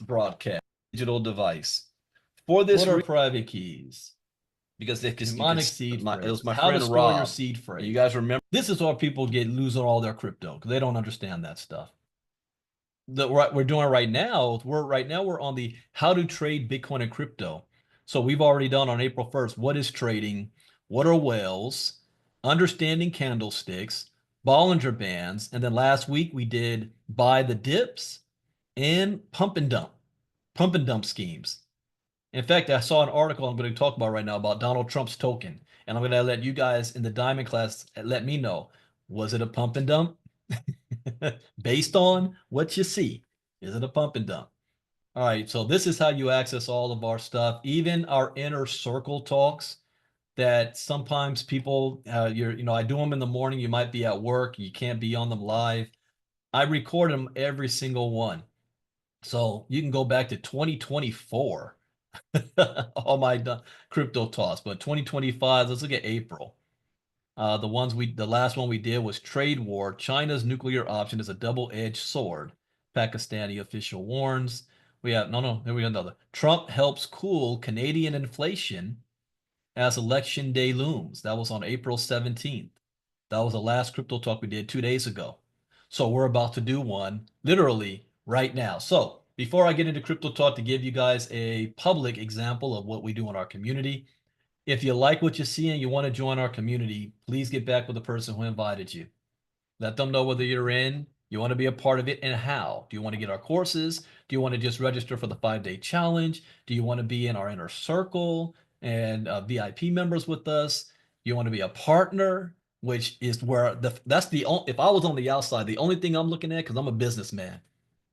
broadcast digital device. For this, what are private keys? Because they can demonic seed phrases. It was my friend Rob. Your seed phrase. You guys remember? This is why people get losing all their crypto because they don't understand that stuff. That we're doing right now. We're on the how to trade Bitcoin and crypto. So we've already done on April 1st. What is trading? What are whales? Understanding candlesticks, Bollinger Bands, and then last week we did buy the dips and pump and dump schemes. In fact, I saw an article I'm going to talk about right now about Donald Trump's token, and I'm going to let you guys in the diamond class let me know, was it a pump and dump? Based on what you see, is it a pump and dump? All right, so this is how you access all of our stuff, even our inner circle talks that sometimes people, I do them in the morning. You might be at work, you can't be on them live. I record them every single one. So you can go back to 2024, all my crypto talks, but 2025, let's look at April. The last one we did was trade war. China's nuclear option is a double-edged sword. Pakistani official warns. Here we have another. Trump helps cool Canadian inflation as election day looms. That was on April 17th. That was the last crypto talk we did 2 days ago. So we're about to do one literally right now. So before I get into crypto talk, to give you guys a public example of what we do in our community, if you like what you see and you want to join our community, please get back with the person who invited you. Let them know whether you're in, you want to be a part of it, and how. Do you want to get our courses? Do you want to just register for the 5-day challenge? Do you want to be in our inner circle and VIP members with us? Do you want to be a partner? Which is where that's the only, if I was on the outside, the only thing I'm looking at, because I'm a businessman,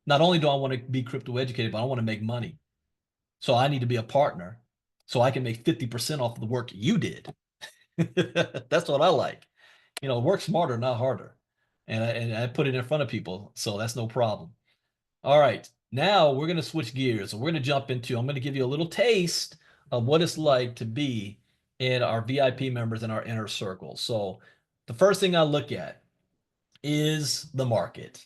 not only do I want to be crypto educated, but I want to make money. So I need to be a partner so I can make 50% off of the work you did. That's what I like. Work smarter, not harder. And I put it in front of people, so that's no problem. All right, now we're going to switch gears. We're going to jump into, I'm going to give you a little taste of what it's like to be in our VIP members in our inner circle. So the first thing I look at is the market.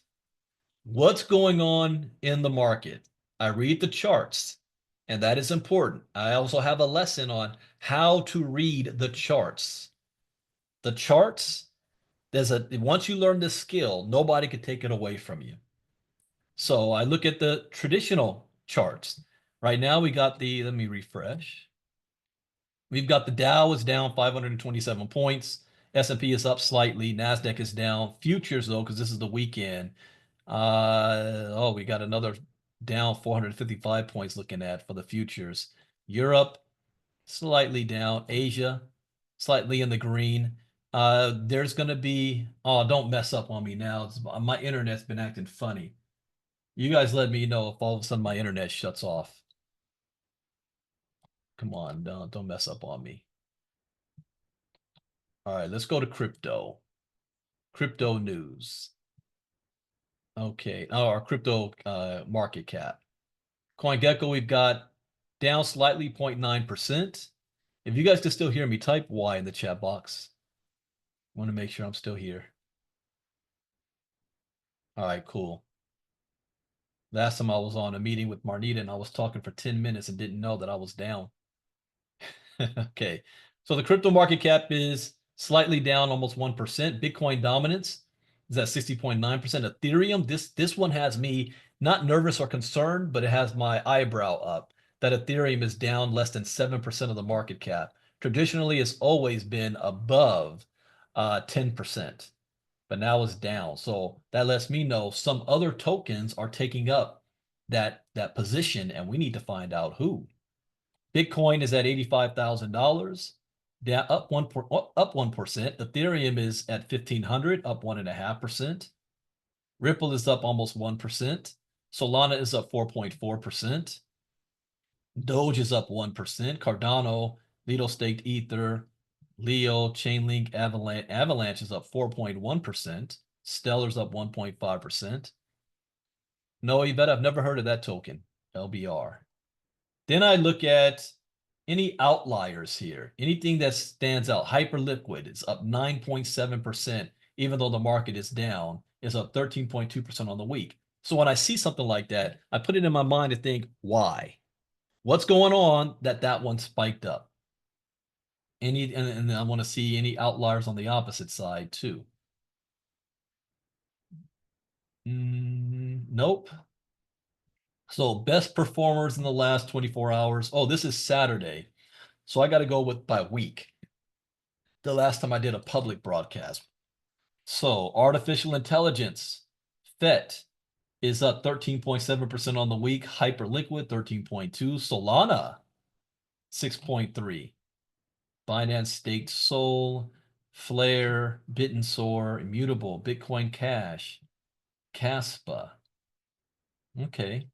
What's going on in the market? I read the charts, and that is important. I also have a lesson on how to read the charts. The charts, once you learn this skill, nobody can take it away from you. So I look at the traditional charts. Right now we got let me refresh. We've got the Dow is down 527 points. S&P is up slightly. NASDAQ is down. Futures, though, because this is the weekend. We got another down 455 points looking at for the futures. Europe, slightly down. Asia, slightly in the green. There's going to be, oh, don't mess up on me now. My internet's been acting funny. You guys let me know if all of a sudden my internet shuts off. Come on, don't mess up on me. All right, let's go to crypto. Crypto news. Okay, our crypto market cap. CoinGecko, we've got down slightly 0.9%. If you guys can still hear me, type Y in the chat box. I want to make sure I'm still here. All right, cool. Last time I was on a meeting with Marnita and I was talking for 10 minutes and didn't know that I was down. Okay, so the crypto market cap is slightly down almost 1%. Bitcoin dominance is at 60.9%. Ethereum, this one has me not nervous or concerned, but it has my eyebrow up that Ethereum is down less than 7% of the market cap. Traditionally, it's always been above 10%, but now it's down. So that lets me know some other tokens are taking up that position, and we need to find out who. Bitcoin is at $85,000, down up 1%. Ethereum is at 1,500, up 1.5%. Ripple is up almost 1%. Solana is up 4.4%. Doge is up 1%. Cardano, Lido Staked Ether, Leo, Chainlink, Avalanche is up 4.1%. Stellar's up 1.5%. No, Yvette, I've never heard of that token, LBR. Then I look at any outliers here, anything that stands out. Hyperliquid is up 9.7%, even though the market is down, is up 13.2% on the week. So when I see something like that, I put it in my mind to think, why? What's going on that one spiked up? And I want to see any outliers on the opposite side too. Nope. So best performers in the last 24 hours. Oh, this is Saturday. So I got to go with by week. The last time I did a public broadcast. So artificial intelligence, FET is up 13.7% on the week. Hyperliquid 13.2. Solana 6.3. Binance Staked Sol, Flare, Bit&Soar, Immutable, Bitcoin Cash, Caspa. Okay.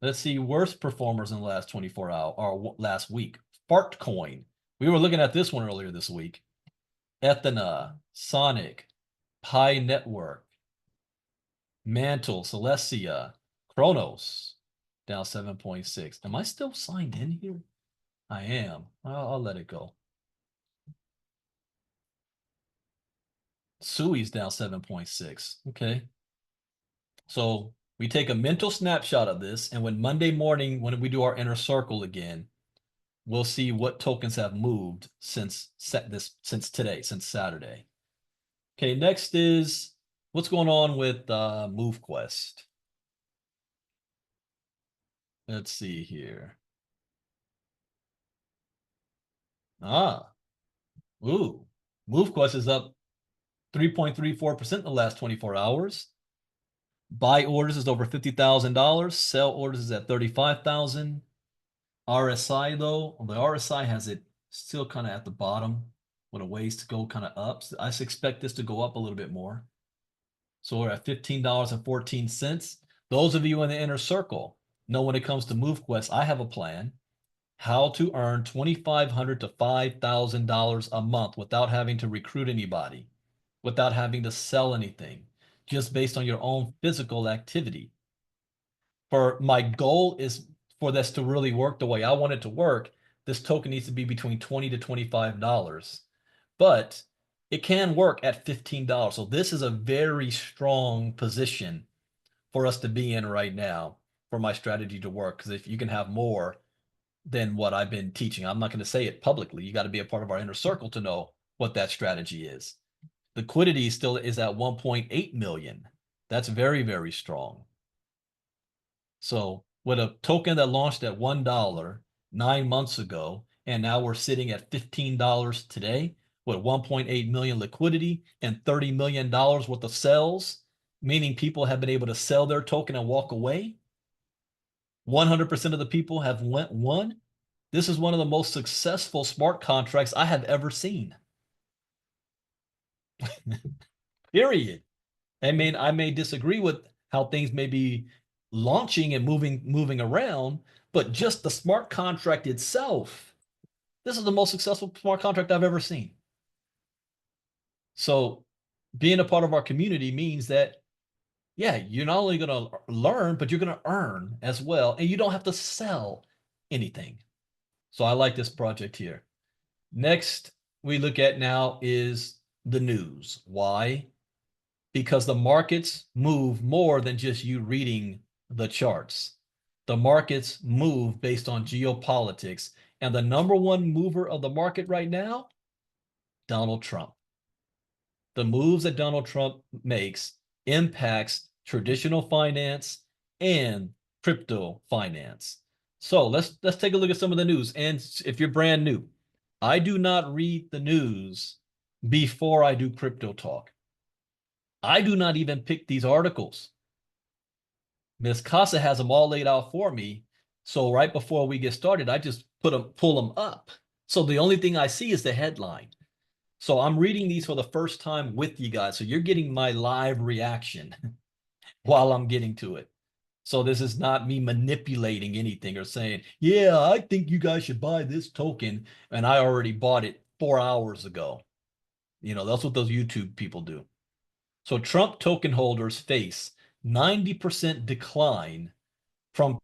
Let's see worst performers in the last 24 hours or last week. Fartcoin. We were looking at this one earlier this week. Ethena, Sonic, Pi Network, Mantle, Celestia, Chronos, down 7.6. Am I still signed in here? I am. I'll let it go. Sui's down 7.6. Okay. So we take a mental snapshot of this, and when Monday morning, when we do our inner circle again, we'll see what tokens have moved since today, since Saturday. Okay, next is what's going on with MoveQuest. Let's see here. MoveQuest is up 3.34% in the last 24 hours. Buy orders is over $50,000. Sell orders is at 35,000. RSI though, the RSI has it still kind of at the bottom with a ways to go kind of up. So I expect this to go up a little bit more. So we're at $15.14. Those of you in the inner circle know when it comes to MoveQuest, I have a plan how to earn $2,500 to $5,000 a month without having to recruit anybody, without having to sell anything, just based on your own physical activity. For my goal is for this to really work the way I want it to work, this token needs to be between $20 to $25. But it can work at $15. So this is a very strong position for us to be in right now for my strategy to work. Because if you can have more than what I've been teaching, I'm not going to say it publicly. You got to be a part of our inner circle to know what that strategy is. Liquidity still is at 1.8 million. That's very, very strong. So with a token that launched at $1 9 months ago, and now we're sitting at $15 today with 1.8 million liquidity and $30 million worth of sales, meaning people have been able to sell their token and walk away. 100% of the people have won. This is one of the most successful smart contracts I have ever seen. Period. I mean, I may disagree with how things may be launching and moving around, but just the smart contract itself, this is the most successful smart contract I've ever seen. So being a part of our community means that, yeah, you're not only going to learn, but you're going to earn as well. And you don't have to sell anything. So I like this project here. Next we look at now is the news. Why? Because the markets move more than just you reading the charts. The markets move based on geopolitics. And the number one mover of the market right now, Donald Trump. The moves that Donald Trump makes impacts traditional finance and crypto finance. So let's take a look at some of the news. And if you're brand new, I do not read the news before I do crypto talk. I do not even pick these articles. Ms. Casa has them all laid out for me. So right before we get started, I just pull them up. So the only thing I see is the headline. So I'm reading these for the first time with you guys. So you're getting my live reaction while I'm getting to it. So this is not me manipulating anything or saying, yeah, I think you guys should buy this token. And I already bought it 4 hours ago. You know, that's what those YouTube people do. So Trump token holders face 90% decline from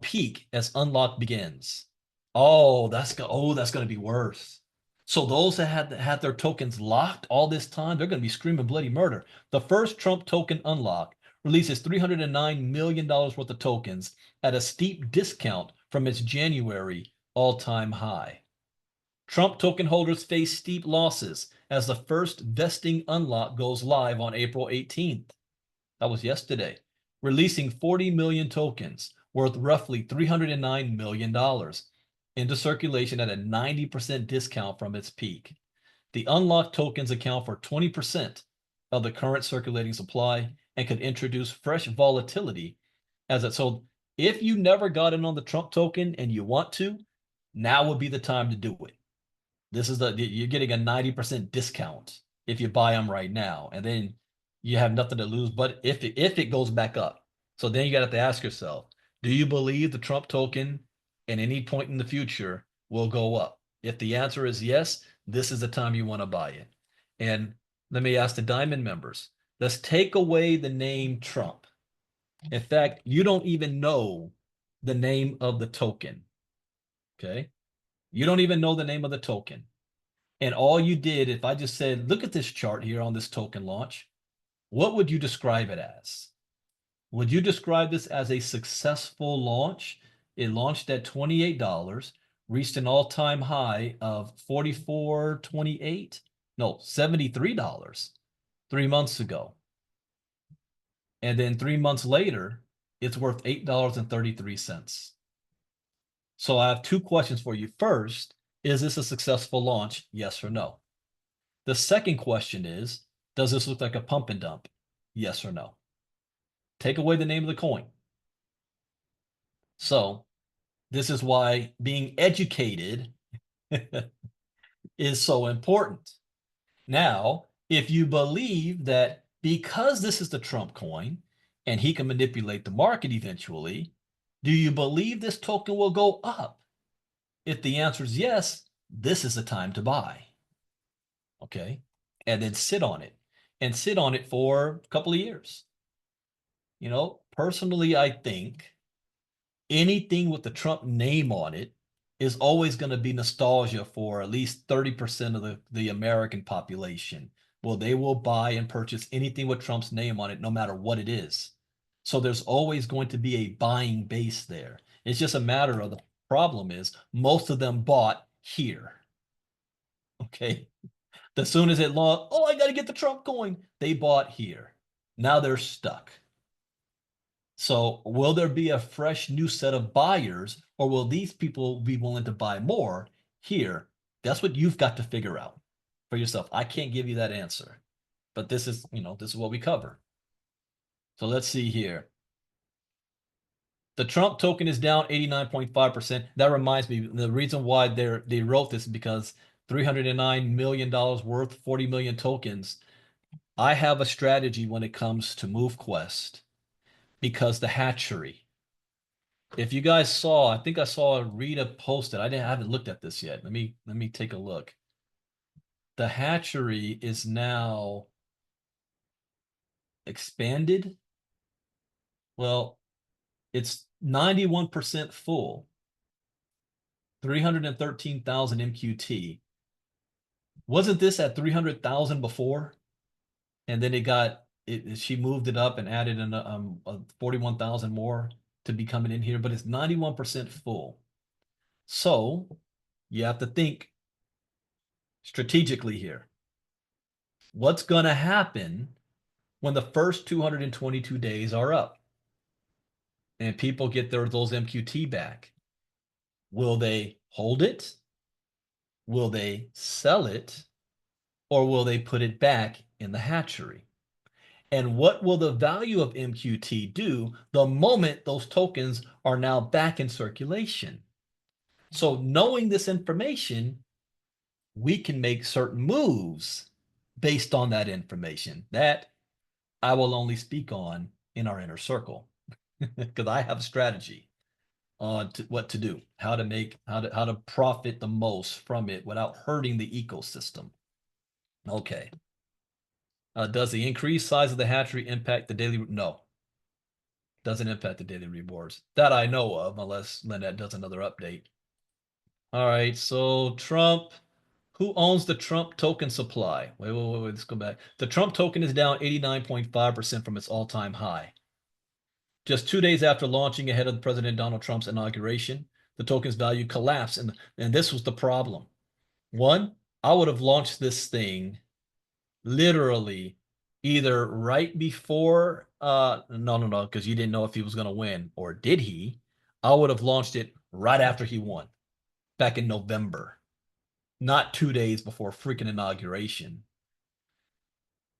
peak as unlock begins. Oh, that's going to be worse. So those that had their tokens locked all this time, they're going to be screaming bloody murder. The first Trump token unlock releases $309 million worth of tokens at a steep discount from its January all-time high. Trump token holders face steep losses as the first vesting unlock goes live on April 18th. That was yesterday, releasing 40 million tokens worth roughly $309 million into circulation at a 90% discount from its peak. The unlocked tokens account for 20% of the current circulating supply and could introduce fresh volatility as it. So if you never got in on the Trump token and you want to, now would be the time to do it. This is you're getting a 90% discount if you buy them right now, and then you have nothing to lose. But if it goes back up, so then you got to ask yourself, do you believe the Trump token at any point in the future will go up? If the answer is yes, this is the time you want to buy it. And let me ask the Diamond members, let's take away the name Trump. In fact, you don't even know the name of the token. Okay. You don't even know the name of the token. And all you did, if I just said, look at this chart here on this token launch, what would you describe it as? Would you describe this as a successful launch? It launched at $28, reached an all-time high of $44.28, no, $73 3 months ago. And then 3 months later, it's worth $8.33. So I have two questions for you. First, is this a successful launch? Yes or no? The second question is, does this look like a pump and dump? Yes or no? Take away the name of the coin. So this is why being educated is so important. Now, if you believe that because this is the Trump coin and he can manipulate the market eventually, do you believe this token will go up? If the answer is yes, this is the time to buy. Okay. And then sit on it and sit on it for a couple of years. You know, personally, I think anything with the Trump name on it is always going to be nostalgia for at least 30% of the American population. Well, they will buy and purchase anything with Trump's name on it, no matter what it is. So there's always going to be a buying base there. It's just a matter of the problem is most of them bought here. Okay. As soon as it launched, oh, I got to get the Trump coin. They bought here. Now they're stuck. So will there be a fresh new set of buyers, or will these people be willing to buy more here? That's what you've got to figure out for yourself. I can't give you that answer, but this is, this is what we cover. So let's see here. The Trump token is down 89.5%. That reminds me, the reason why they wrote this is because $309 million worth, 40 million tokens. I have a strategy when it comes to MoveQuest because the hatchery. If you guys saw, I think I saw Rita posted. I haven't looked at this yet. Let me take a look. The hatchery is now expanded. Well, it's 91% full. 313,000 MQT. Wasn't this at 300,000 before? And then she moved it up and added 41,000 more to be coming in here, but it's 91% full. So you have to think strategically here. What's going to happen when the first 222 days are up and people get those MQT back? Will they hold it? Will they sell it? Or will they put it back in the hatchery? And what will the value of MQT do the moment those tokens are now back in circulation? So knowing this information, we can make certain moves based on that information that I will only speak on in our inner circle because I have a strategy on what to do, how to profit the most from it without hurting the ecosystem. Okay. Does the increased size of the hatchery impact the daily? No, doesn't impact the daily rewards that I know of, unless Lynette does another update. All right, so Trump, who owns the Trump token supply? Wait, let's go back. The Trump token is down 89.5% from its all-time high. Just 2 days after launching ahead of President Donald Trump's inauguration, the token's value collapsed, and this was the problem. One, I would have launched this thing literally either right before no, because you didn't know if he was going to win, or did he? I would have launched it right after he won back in November, not 2 days before freaking inauguration.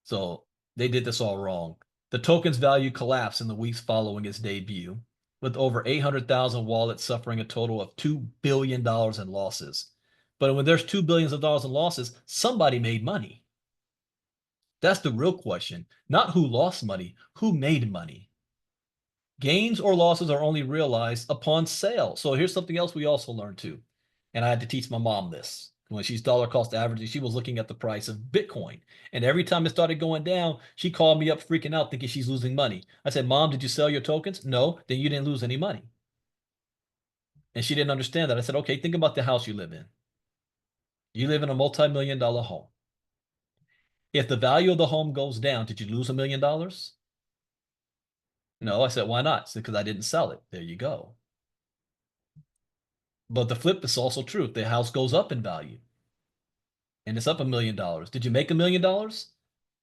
So they did this all wrong. The token's value collapsed in the weeks following its debut, with over 800,000 wallets suffering a total of $2 billion in losses. But when there's $2 billion in losses, somebody made money. That's the real question. Not who lost money, who made money. Gains or losses are only realized upon sale. So here's something else we also learned too. And I had to teach my mom this. When she's dollar cost averaging, she was looking at the price of Bitcoin. And every time it started going down, she called me up freaking out thinking she's losing money. I said, Mom, did you sell your tokens? No, then you didn't lose any money. And she didn't understand that. I said, okay, think about the house you live in. You live in a multi-million-dollar home. If the value of the home goes down, did you lose $1 million? No, I said, why not? Because I didn't sell it. There you go. But the flip is also true. The house goes up in value and it's up $1 million. Did you make $1 million?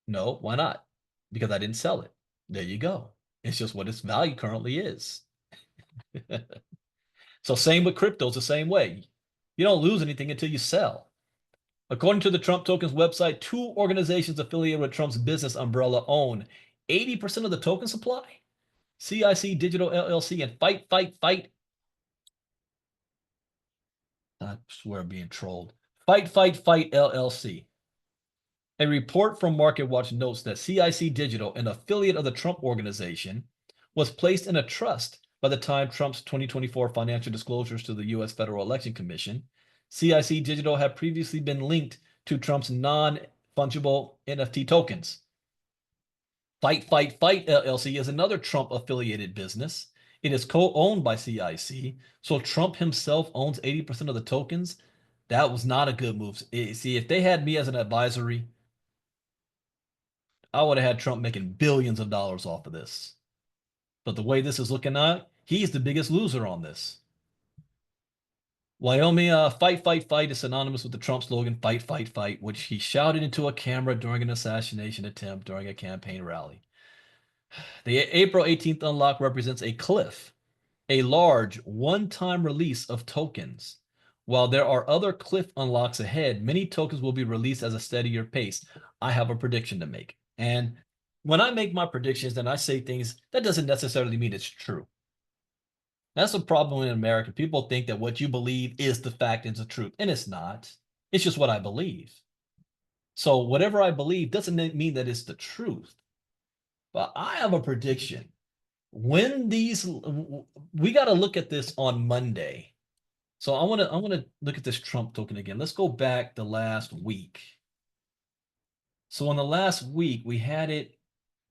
No, why not? Because I didn't sell it. There you go. It's just what its value currently is. So same with crypto, it's the same way. You don't lose anything until you sell. According to the Trump Tokens website, 2 organizations affiliated with Trump's business umbrella own 80% of the token supply. CIC Digital LLC and Fight, Fight, Fight. I swear I'm being trolled. Fight, Fight, Fight LLC. A report from MarketWatch notes that CIC Digital, an affiliate of the Trump Organization, was placed in a trust by the time Trump's 2024 financial disclosures to the U.S. Federal Election Commission. CIC Digital had previously been linked to Trump's non-fungible NFT tokens. Fight, Fight, Fight LLC is another Trump-affiliated business. It is co-owned by CIC, so Trump himself owns 80% of the tokens. That was not a good move. See, if they had me as an advisory, I would have had Trump making billions of dollars off of this. But the way this is looking out, he's the biggest loser on this. Wyoming, fight, fight, fight is synonymous with the Trump slogan, fight, fight, fight, which he shouted into a camera during an assassination attempt during a campaign rally. The April 18th unlock represents a cliff, a large one-time release of tokens. While there are other cliff unlocks ahead, many tokens will be released at a steadier pace. I have a prediction to make. And when I make my predictions and I say things, that doesn't necessarily mean it's true. That's a problem in America. People think that what you believe is the fact and the truth, and it's not. It's just what I believe. So whatever I believe doesn't mean that it's the truth. But I have a prediction. When these, we got to look at this on Monday. So I want to look at this Trump token again. Let's go back the last week. So in the last week, we had it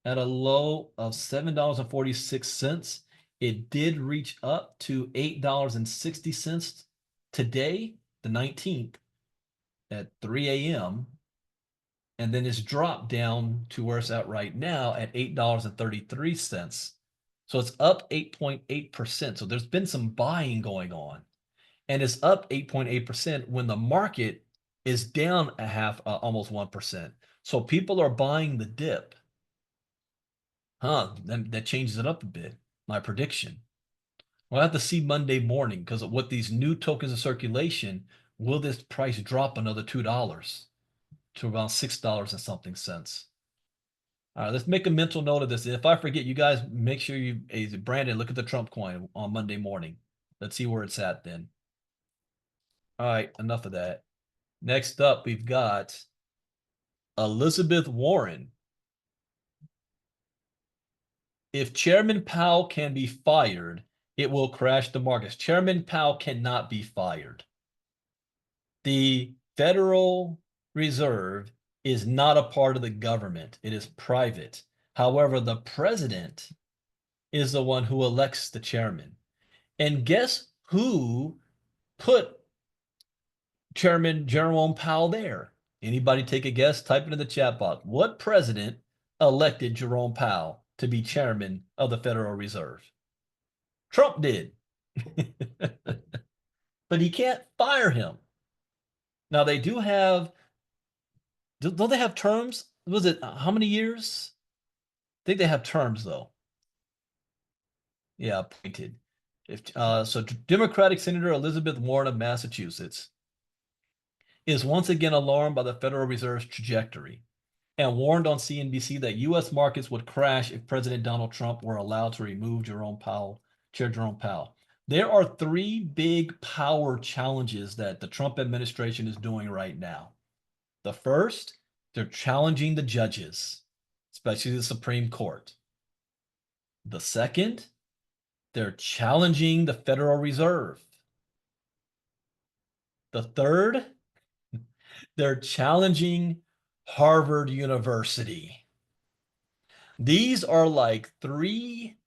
at a low of $7.46. It did reach up to $8.60 today, the 19th, at 3 a.m. And then it's dropped down to where it's at right now at $8.33. So it's up 8.8%. So there's been some buying going on. And it's up 8.8% when the market is down almost 1%. So people are buying the dip. That changes it up a bit. My prediction. We'll have to see Monday morning because with these new tokens of circulation, will this price drop another $2 to around $6 and something cents? All right, let's make a mental note of this. If I forget, you guys make sure you, Brandon, look at the Trump coin on Monday morning. Let's see where it's at then. All right, enough of that. Next up, we've got Elizabeth Warren. If Chairman Powell can be fired, it will crash the markets. Chairman Powell cannot be fired. The Federal Reserve is not a part of the government. It is private. However, the president is the one who elects the chairman. And guess who put Chairman Jerome Powell there? Anybody take a guess? Type it in the chat box. What president elected Jerome Powell to be chairman of the Federal Reserve? Trump did. But he can't fire him. Now they do have, don't they have terms? Was it how many years? I think they have terms though. Yeah, appointed. So Democratic Senator Elizabeth Warren of Massachusetts is once again alarmed by the Federal Reserve's trajectory and warned on CNBC that U.S. markets would crash if President Donald Trump were allowed to remove Chair Jerome Powell. There are three big power challenges that the Trump administration is doing right now. The first, they're challenging the judges, especially the Supreme Court. The second, they're challenging the Federal Reserve. The third, they're challenging Harvard University. These are like three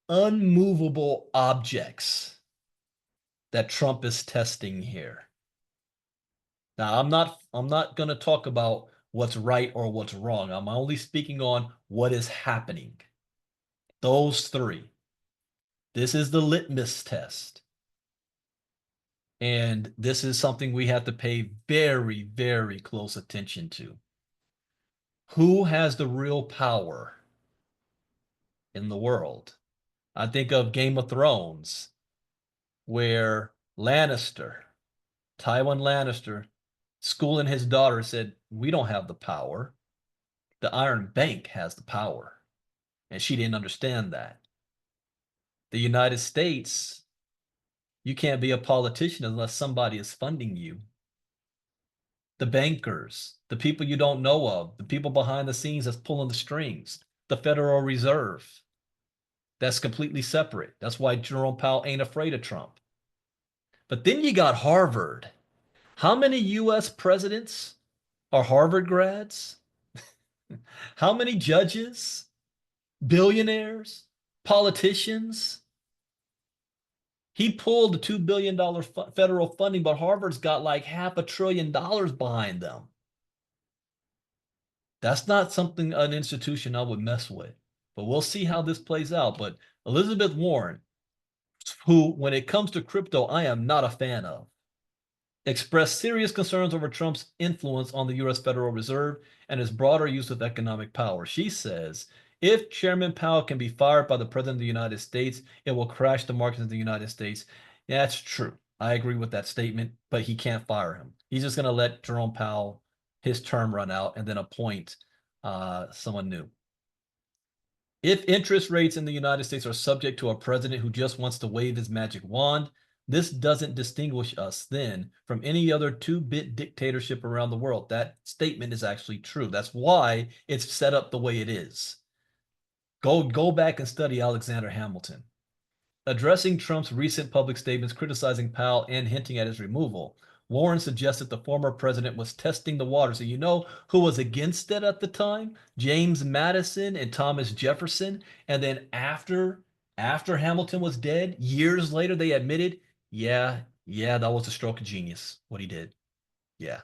unmovable objects that Trump is testing here. Now, I'm not going to talk about what's right or what's wrong. I'm only speaking on what is happening. Those three. This is the litmus test. And this is something we have to pay very, very close attention to. Who has the real power in the world? I think of Game of Thrones, where Tywin Lannister, schooling his daughter, said, "We don't have the power. The Iron Bank has the power." And she didn't understand that. The United States, you can't be a politician unless somebody is funding you. The bankers, the people you don't know of, the people behind the scenes that's pulling the strings, the Federal Reserve. That's completely separate. That's why Jerome Powell ain't afraid of Trump. But then you got Harvard. How many U.S. presidents are Harvard grads? How many judges, billionaires, politicians? He pulled the $2 billion federal funding, but Harvard's got like $500 billion behind them. That's not something, an institution I would mess with. But we'll see how this plays out. But Elizabeth Warren, who, when it comes to crypto, I am not a fan of, expressed serious concerns over Trump's influence on the U.S. Federal Reserve and his broader use of economic power. She says, if Chairman Powell can be fired by the President of the United States, it will crash the markets in the United States. Yeah, that's true. I agree with that statement, but he can't fire him. He's just going to let Jerome Powell, his term run out, and then appoint someone new. If interest rates in the United States are subject to a president who just wants to wave his magic wand, this doesn't distinguish us then from any other two-bit dictatorship around the world. That statement is actually true. That's why it's set up the way it is. Go back and study Alexander Hamilton. Addressing Trump's recent public statements criticizing Powell and hinting at his removal, Warren suggested the former president was testing the waters. So you know who was against it at the time? James Madison and Thomas Jefferson. And then after Hamilton was dead, years later, they admitted, yeah, that was a stroke of genius, what he did. Yeah.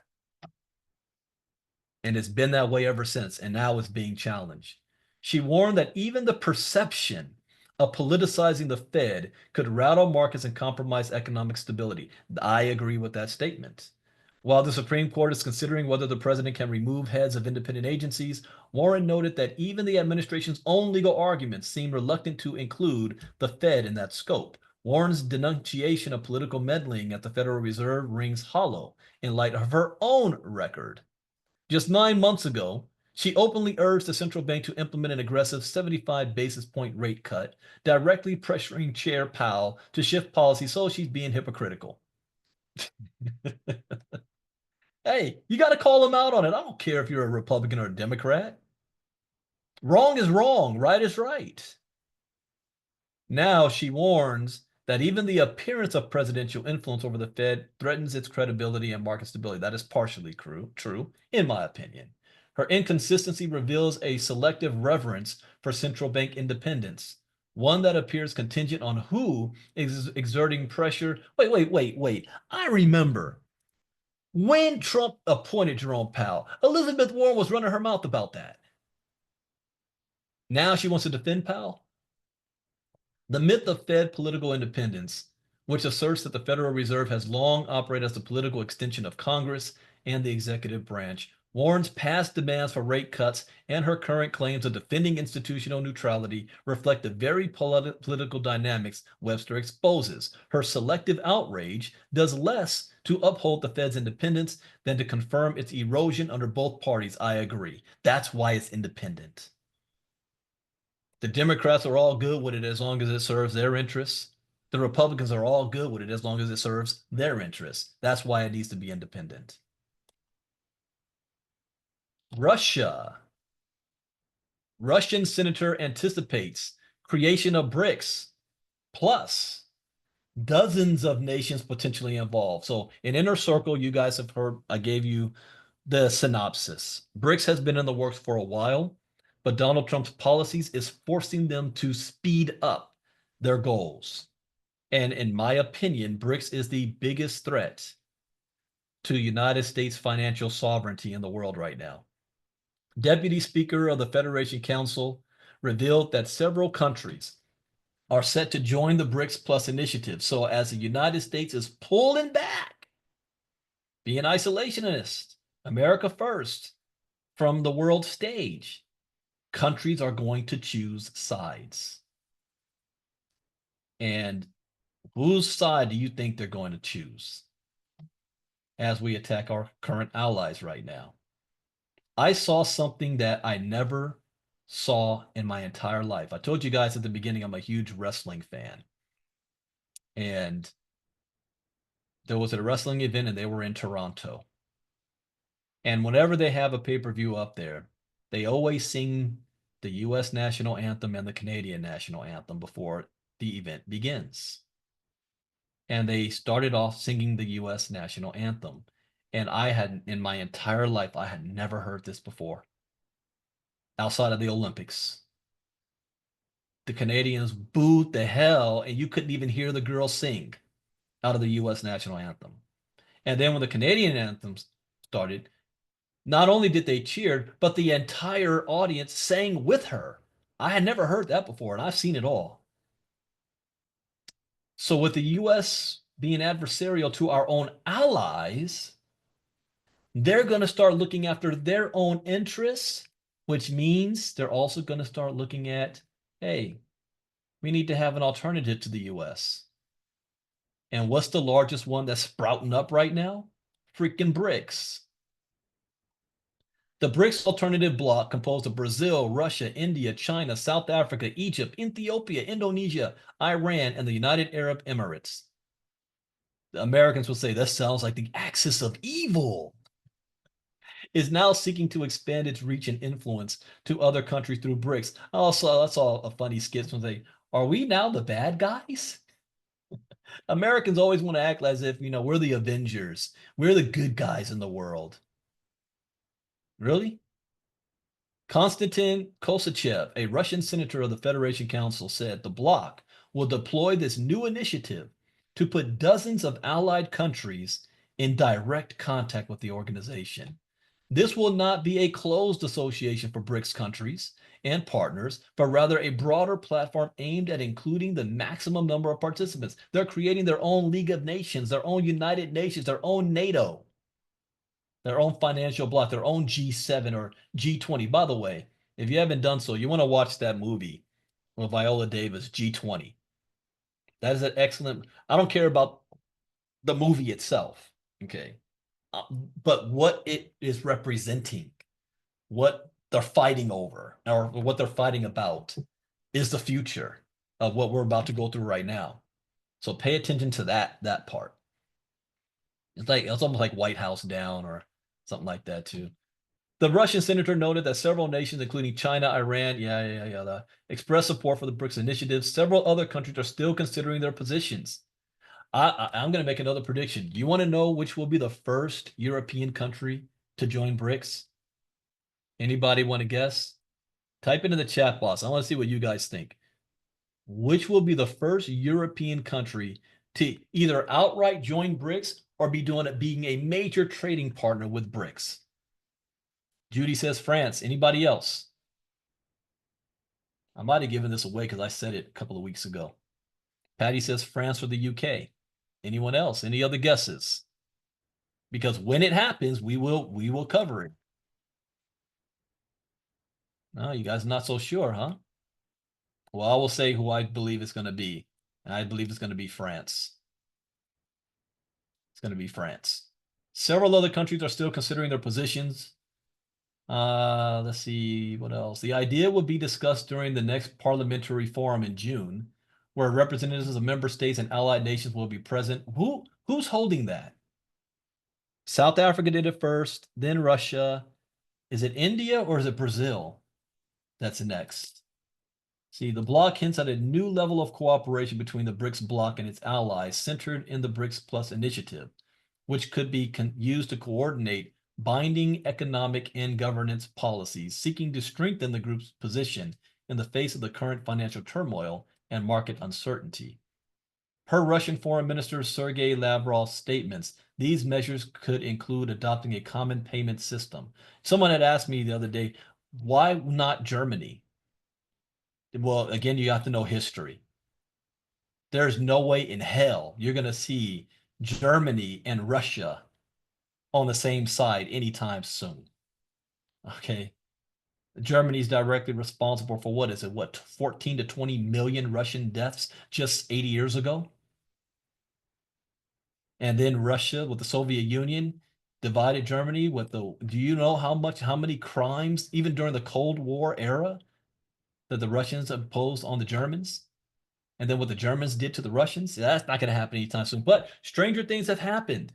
And it's been that way ever since. And now it's being challenged. She warned that even the perception of politicizing the Fed could rattle markets and compromise economic stability. I agree with that statement. While the Supreme Court is considering whether the president can remove heads of independent agencies, Warren noted that even the administration's own legal arguments seem reluctant to include the Fed in that scope. Warren's denunciation of political meddling at the Federal Reserve rings hollow in light of her own record. Just 9 months ago, she openly urged the central bank to implement an aggressive 75 basis point rate cut, directly pressuring Chair Powell to shift policy, so she's being hypocritical. Hey, you got to call them out on it. I don't care if you're a Republican or a Democrat. Wrong is wrong, right is right. Now she warns that even the appearance of presidential influence over the Fed threatens its credibility and market stability. That is partially true, in my opinion. Her inconsistency reveals a selective reverence for central bank independence, one that appears contingent on who is exerting pressure. Wait. I remember when Trump appointed Jerome Powell, Elizabeth Warren was running her mouth about that. Now she wants to defend Powell. The myth of Fed political independence, which asserts that the Federal Reserve has long operated as the political extension of Congress and the executive branch, Warren's past demands for rate cuts and her current claims of defending institutional neutrality reflect the very political dynamics Webster exposes. Her selective outrage does less to uphold the Fed's independence than to confirm its erosion under both parties. I agree. That's why it's independent. The Democrats are all good with it as long as it serves their interests. The Republicans are all good with it as long as it serves their interests. That's why it needs to be independent. Russia. Russian senator anticipates creation of BRICS plus dozens of nations potentially involved. So in Inner Circle, you guys have heard, I gave you the synopsis. BRICS has been in the works for a while, but Donald Trump's policies is forcing them to speed up their goals. And in my opinion, BRICS is the biggest threat to United States financial sovereignty in the world right now. Deputy Speaker of the Federation Council revealed that several countries are set to join the BRICS Plus initiative. So as the United States is pulling back, being isolationist, America first, from the world stage, countries are going to choose sides. And whose side do you think they're going to choose as we attack our current allies right now? I saw something that I never saw in my entire life. I told you guys at the beginning I'm a huge wrestling fan. And there was a wrestling event and they were in Toronto. And whenever they have a pay-per-view up there, they always sing the US national anthem and the Canadian national anthem before the event begins. And they started off singing the US national anthem. And I had, in my entire life, I had never heard this before. Outside of the Olympics. The Canadians booed the hell, and you couldn't even hear the girls sing out of the US national anthem. And then when the Canadian anthem started, not only did they cheer, but the entire audience sang with her. I had never heard that before, and I've seen it all. So with the US being adversarial to our own allies, they're going to start looking after their own interests, which means they're also going to start looking at, hey, we need to have an alternative to the US. And what's the largest one that's sprouting up right now? Freaking BRICS. The BRICS alternative bloc, composed of Brazil, Russia, India, China, South Africa, Egypt, Ethiopia, Indonesia, Iran, and the United Arab Emirates. The Americans would say that sounds like the axis of evil, is now seeking to expand its reach and influence to other countries through BRICS. Also, that's all a funny skit when they, are we now the bad guys? Americans always want to act as if, we're the Avengers. We're the good guys in the world. Really? Konstantin Kosachev, a Russian senator of the Federation Council, said the bloc will deploy this new initiative to put dozens of allied countries in direct contact with the organization. This will not be a closed association for BRICS countries and partners, but rather a broader platform aimed at including the maximum number of participants. They're creating their own League of Nations, their own United Nations, their own NATO, their own financial bloc, their own G7 or G20. By the way, if you haven't done so, you want to watch that movie with Viola Davis, G20. That is an excellent, I don't care about the movie itself, okay? But what it is representing, what they're fighting over, or what they're fighting about, is the future of what we're about to go through right now. So pay attention to that part. It's almost like White House Down or something like that too. The Russian senator noted that several nations, including China, Iran, expressed support for the BRICS initiative. Several other countries are still considering their positions. I'm going to make another prediction. Do you want to know which will be the first European country to join BRICS? Anybody want to guess? Type it in the chat box. I want to see what you guys think. Which will be the first European country to either outright join BRICS or being a major trading partner with BRICS? Judy says France. Anybody else? I might have given this away because I said it a couple of weeks ago. Patty says France or the UK. Anyone else? Any other guesses? Because when it happens, we will cover it. No, you guys are not so sure, huh? Well, I will say who I believe it's going to be. And I believe it's going to be France. It's going to be France. Several other countries are still considering their positions. Let's see what else. The idea will be discussed during the next parliamentary forum in June, where representatives of member states and allied nations will be present. Who's holding that? South Africa did it first, then Russia. Is it India or is it Brazil that's next? See, the bloc hints at a new level of cooperation between the BRICS bloc and its allies centered in the BRICS Plus initiative, which could be used to coordinate binding economic and governance policies, seeking to strengthen the group's position in the face of the current financial turmoil and market uncertainty. Per Russian Foreign Minister Sergei Lavrov's statements, these measures could include adopting a common payment system. Someone had asked me the other day, why not Germany? Well, again, you have to know history. There's no way in hell you're going to see Germany and Russia on the same side anytime soon. Okay. Germany's directly responsible for what is it? What, 14 to 20 million Russian deaths just 80 years ago? And then Russia with the Soviet Union divided Germany with do you know how many crimes, even during the Cold War era, that the Russians imposed on the Germans? And then what the Germans did to the Russians? That's not going to happen anytime soon. But stranger things have happened.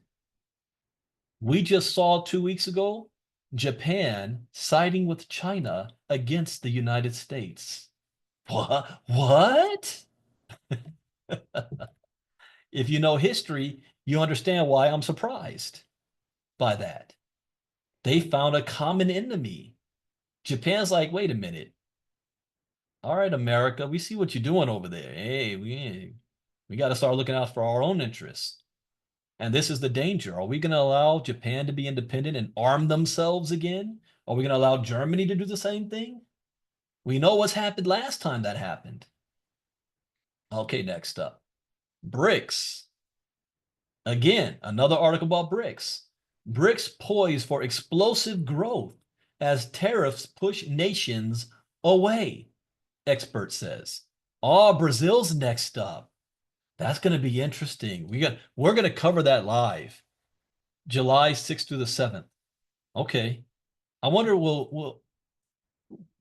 We just saw 2 weeks ago Japan siding with China against the United States. What? If you know history, you understand why I'm surprised by that. They found a common enemy. Japan's like, wait a minute. All right, America, we see what you're doing over there. Hey, we got to start looking out for our own interests. And this is the danger. Are we going to allow Japan to be independent and arm themselves again? Are we going to allow Germany to do the same thing? We know what's happened last time that happened. Okay, next up. BRICS. Again, another article about BRICS. BRICS poised for explosive growth as tariffs push nations away, expert says. Oh, Brazil's next up. That's going to be interesting. We're going to cover that live, July 6th through the 7th. Okay. I wonder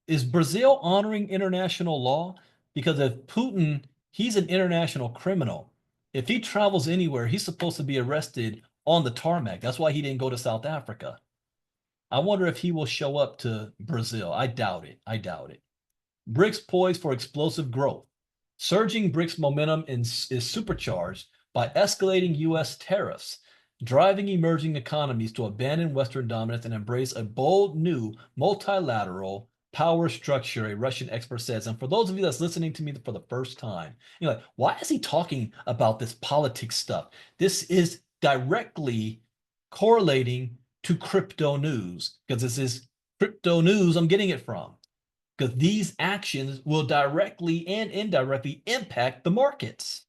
is Brazil honoring international law? Because if Putin, he's an international criminal. If he travels anywhere, he's supposed to be arrested on the tarmac. That's why he didn't go to South Africa. I wonder if he will show up to Brazil. I doubt it. I doubt it. BRICS poised for explosive growth. Surging BRICS momentum is supercharged by escalating U.S. tariffs, driving emerging economies to abandon Western dominance and embrace a bold new multilateral power structure, a Russian expert says. And for those of you that's listening to me for the first time, you're like, why is he talking about this politics stuff? This is directly correlating to crypto news because this is crypto news I'm getting it from because these actions will directly and indirectly impact the markets.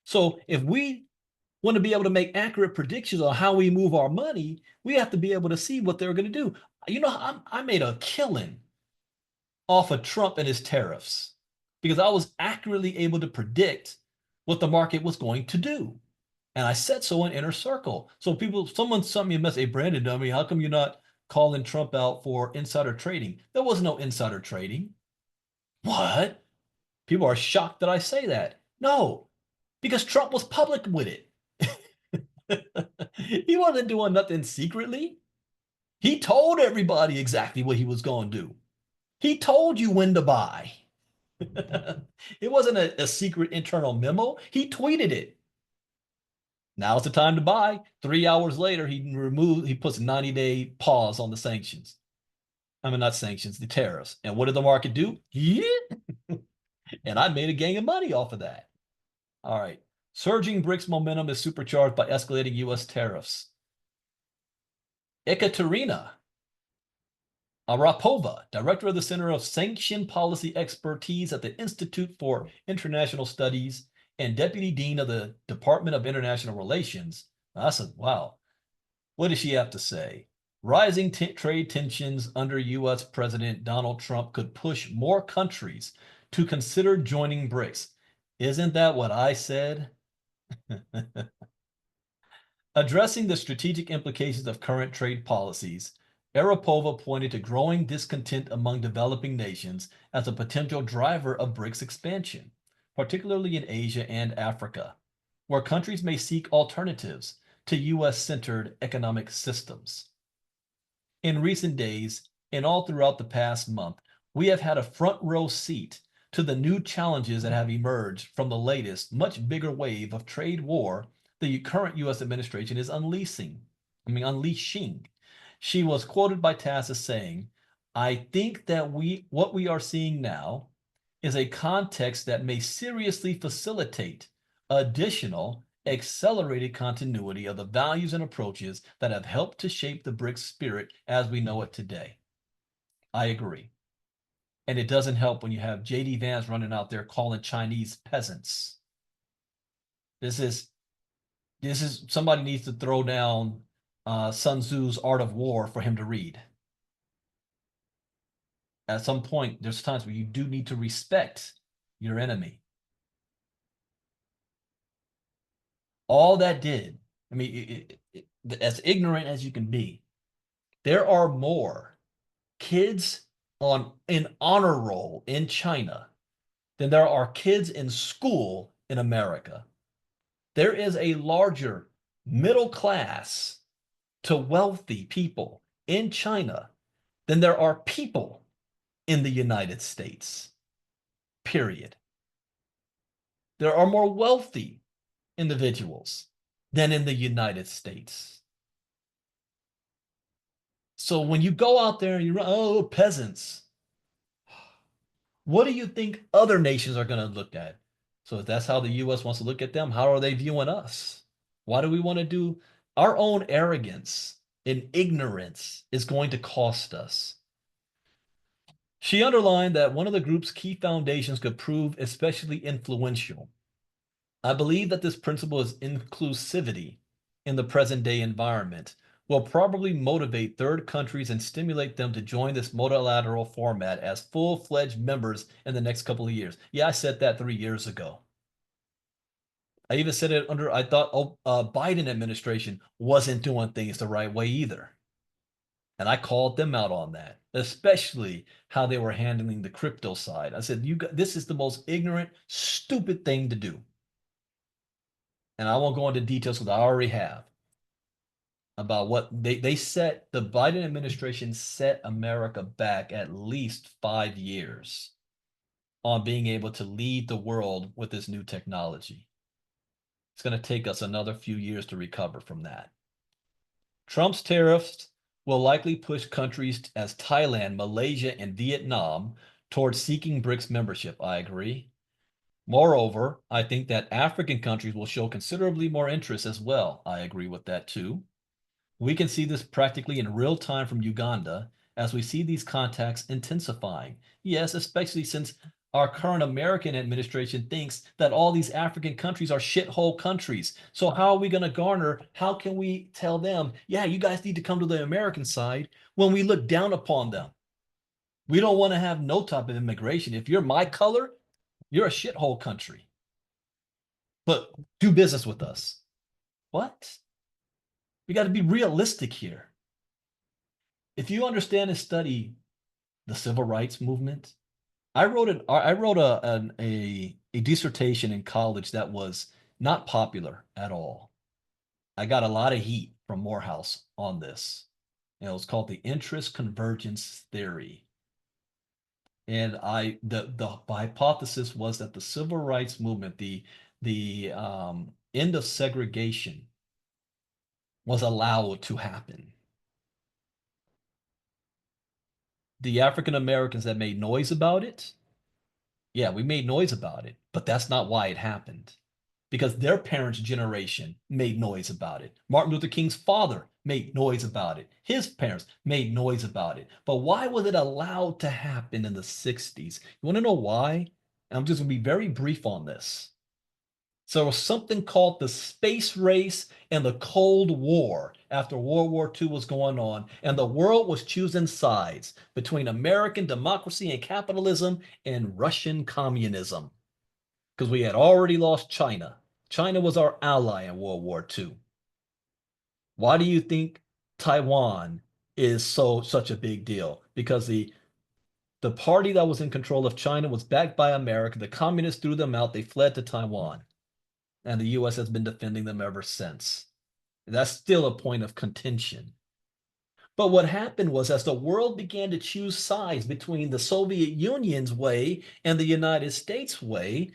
So if we want to be able to make accurate predictions on how we move our money, we have to be able to see what they're going to do. You know, I made a killing off of Trump and his tariffs because I was accurately able to predict what the market was going to do. And I said so in Inner Circle. So someone sent me a message, hey, Brandon, dummy, how come you're not calling Trump out for insider trading? There was no insider trading. What? People are shocked that I say that. No, because Trump was public with it. He wasn't doing nothing secretly. He told everybody exactly what he was going to do. He told you when to buy. It wasn't a secret internal memo. He tweeted it. Now's the time to buy. 3 hours later, he puts a 90-day pause on the sanctions. I mean, not sanctions, the tariffs. And what did the market do? Yeah. And I made a gang of money off of that. All right. Surging BRICS momentum is supercharged by escalating U.S. tariffs. Ekaterina Arapova, director of the Center of Sanction Policy Expertise at the Institute for International Studies and deputy dean of the Department of International Relations. Wow. What does she have to say? Rising trade tensions under U.S. President Donald Trump could push more countries to consider joining BRICS. Isn't that what I said? Addressing the strategic implications of current trade policies, Arapova pointed to growing discontent among developing nations as a potential driver of BRICS expansion, particularly in Asia and Africa, where countries may seek alternatives to U.S.-centered economic systems. In recent days, and all throughout the past month, we have had a front row seat to the new challenges that have emerged from the latest, much bigger wave of trade war the current U.S. administration is unleashing. She was quoted by TASS as saying, I think that what we are seeing now is a context that may seriously facilitate additional accelerated continuity of the values and approaches that have helped to shape the BRICS spirit as we know it today. I agree. And it doesn't help when you have J.D. Vance running out there calling Chinese peasants. This is somebody needs to throw down Sun Tzu's Art of War for him to read. At some point, there's times where you do need to respect your enemy. All that did, I mean, as ignorant as you can be, there are more kids in honor roll in China than there are kids in school in America. There is a larger middle class to wealthy people in China than there are people in the United States. Period. There are more wealthy individuals than in the United States. So when you go out there and you run, oh, peasants, what do you think other nations are going to look at? So if that's how the U.S. wants to look at them, how are they viewing us? Why do we want to do our own arrogance and ignorance is going to cost us. She underlined that one of the group's key foundations could prove especially influential. I believe that this principle is inclusivity in the present day environment will probably motivate third countries and stimulate them to join this multilateral format as full-fledged members in the next couple of years. Yeah, I said that 3 years ago. I even said it under, I thought, Biden administration wasn't doing things the right way either. And I called them out on that, especially how they were handling the crypto side. I said, this is the most ignorant, stupid thing to do. And I won't go into details because I already have about what they set, the Biden administration set America back at least 5 years on being able to lead the world with this new technology. It's going to take us another few years to recover from that. Trump's tariffs will likely push countries as Thailand, Malaysia, and Vietnam towards seeking BRICS membership. I agree. Moreover, I think that African countries will show considerably more interest as well. I agree with that too. We can see this practically in real time from Uganda as we see these contacts intensifying. Yes, especially since our current American administration thinks that all these African countries are shithole countries. So how are we going to garner? How can we tell them, yeah, you guys need to come to the American side when we look down upon them? We don't want to have no type of immigration. If you're my color, you're a shithole country. But do business with us. What? We got to be realistic here. If you understand and study the civil rights movement, I wrote a dissertation in college that was not popular at all. I got a lot of heat from Morehouse on this. And it was called the interest convergence theory. And the hypothesis was that the civil rights movement, the end of segregation, was allowed to happen. The African Americans that made noise about it, yeah, we made noise about it, but that's not why it happened. Because their parents' generation made noise about it. Martin Luther King's father made noise about it. His parents made noise about it. But why was it allowed to happen in the 60s? You want to know why? I'm just going to be very brief on this. So there was something called the space race and the Cold War after World War II was going on, and the world was choosing sides between American democracy and capitalism and Russian communism because we had already lost China. China was our ally in World War II. Why do you think Taiwan is such a big deal? Because the party that was in control of China was backed by America. The communists threw them out. They fled to Taiwan. And the US has been defending them ever since. That's still a point of contention. But what happened was, as the world began to choose sides between the Soviet Union's way and the United States way,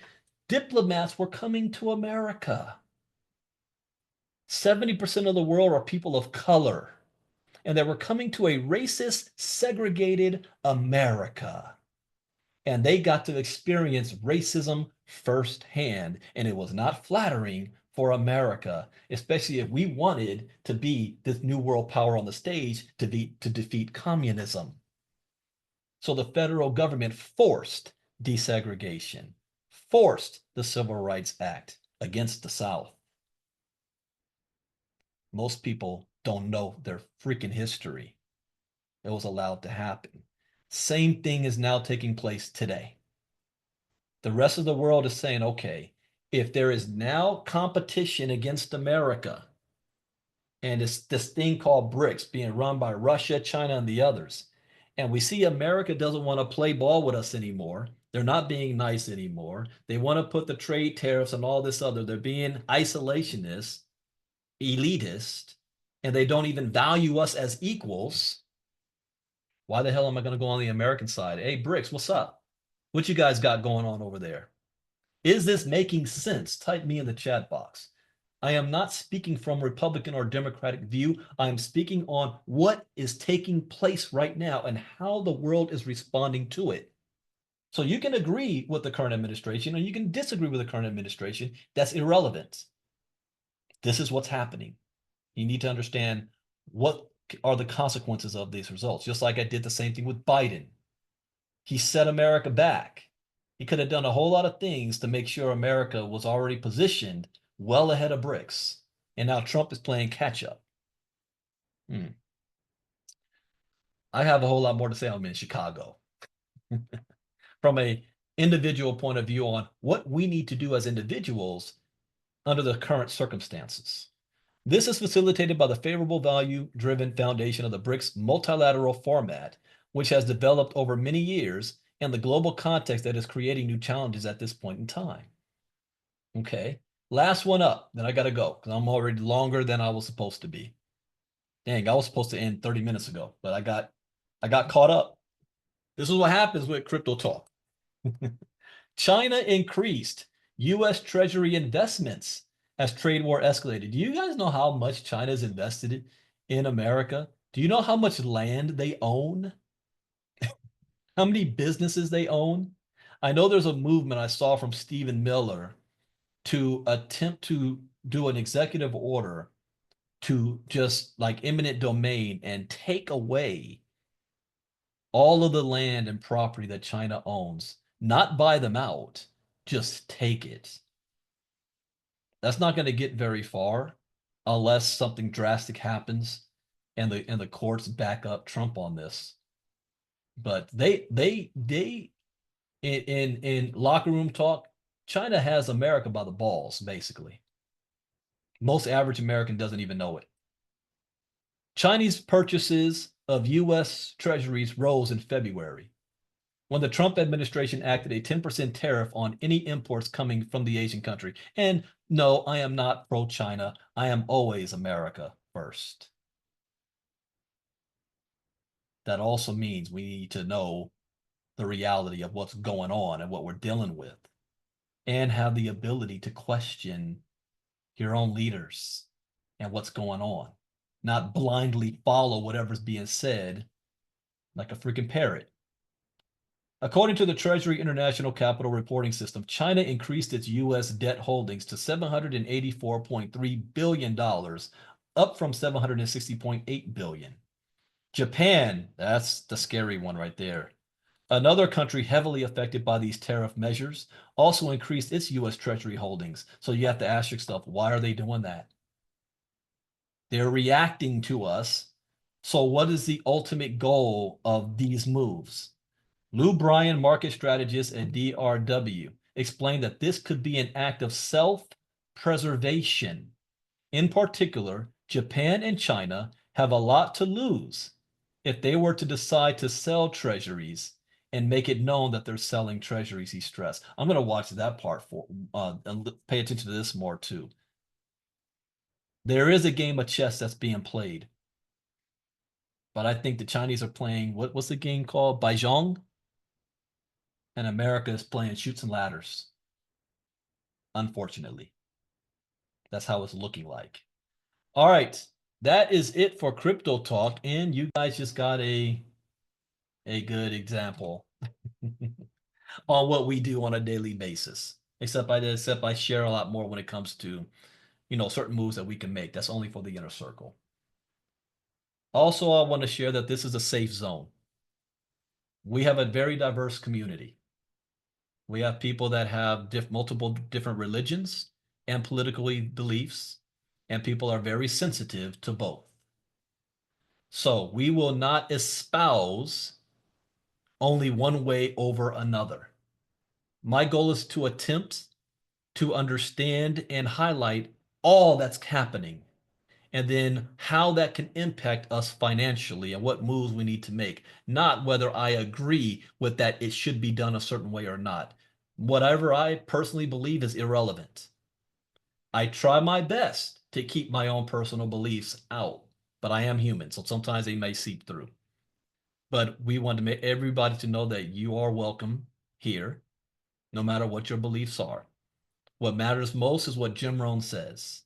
diplomats were coming to America. 70% of the world are people of color, and they were coming to a racist, segregated America. And they got to experience racism firsthand, and it was not flattering for America, especially if we wanted to be this new world power on the stage to defeat communism. So the federal government forced desegregation, forced the Civil Rights Act against the South. Most people don't know their freaking history. It was allowed to happen. Same thing is now taking place today. The rest of the world is saying, okay, if there is now competition against America, and it's this thing called BRICS being run by Russia, China, and the others, and we see America doesn't want to play ball with us anymore. They're not being nice anymore. They want to put the trade tariffs and all this other. They're being isolationist, elitist, and they don't even value us as equals. Why the hell am I going to go on the American side? Hey, BRICS, what's up? What you guys got going on over there? Is this making sense? Type me in the chat box. I am not speaking from Republican or Democratic view. I am speaking on what is taking place right now and how the world is responding to it. So you can agree with the current administration or you can disagree with the current administration. That's irrelevant. This is what's happening. You need to understand what are the consequences of these results, just like I did the same thing with Biden. He set America back. He could have done a whole lot of things to make sure America was already positioned well ahead of BRICS. And now Trump is playing catch up. I have a whole lot more to say. I'm in Chicago. From a individual point of view on what we need to do as individuals under the current circumstances. This is facilitated by the favorable value-driven foundation of the BRICS multilateral format, which has developed over many years, and the global context that is creating new challenges at this point in time. Okay, last one up, then I got to go because I'm already longer than I was supposed to be. Dang, I was supposed to end 30 minutes ago, but I got caught up. This is what happens with crypto talk. China increased U.S. Treasury investments as trade war escalated. Do you guys know how much China is invested in America? Do you know how much land they own? How many businesses they own? I know there's a movement I saw from Stephen Miller to attempt to do an executive order to just like eminent domain and take away all of the land and property that China owns, not buy them out, just take it. That's not going to get very far unless something drastic happens and the courts back up Trump on this. But they in locker room talk, China has America by the balls, basically. Most average American doesn't even know it. Chinese purchases of U.S. treasuries rose in February when the Trump administration acted a 10% tariff on any imports coming from the Asian country. And no, I am not pro-China. I am always America first. That also means we need to know the reality of what's going on and what we're dealing with, and have the ability to question your own leaders and what's going on, not blindly follow whatever's being said like a freaking parrot. According to the Treasury International Capital Reporting System, China increased its U.S. debt holdings to $784.3 billion, up from $760.8 billion. Japan, that's the scary one right there. Another country heavily affected by these tariff measures also increased its U.S. Treasury holdings. So you have to ask yourself, why are they doing that? They're reacting to us. So what is the ultimate goal of these moves? Lou Bryan, market strategist at DRW, explained that this could be an act of self-preservation. In particular, Japan and China have a lot to lose if they were to decide to sell treasuries and make it known that they're selling treasuries, he stressed. I'm going to watch that part for and pay attention to this more too. There is a game of chess that's being played, but I think the Chinese are playing, what's the game called? Mahjong? And America is playing Chutes and Ladders. Unfortunately, that's how it's looking like. All right, that is it for crypto talk, and you guys just got a good example on what we do on a daily basis. Except I share a lot more when it comes to, certain moves that we can make. That's only for the inner circle. Also, I want to share that this is a safe zone. We have a very diverse community. We have people that have multiple different religions and political beliefs, and people are very sensitive to both. So we will not espouse only one way over another. My goal is to attempt to understand and highlight all that's happening, and then how that can impact us financially and what moves we need to make, not whether I agree with that it should be done a certain way or not. Whatever I personally believe is irrelevant. I try my best to keep my own personal beliefs out, but I am human, so sometimes they may seep through. But we want to make everybody to know that you are welcome here, no matter what your beliefs are. What matters most is what Jim Rohn says.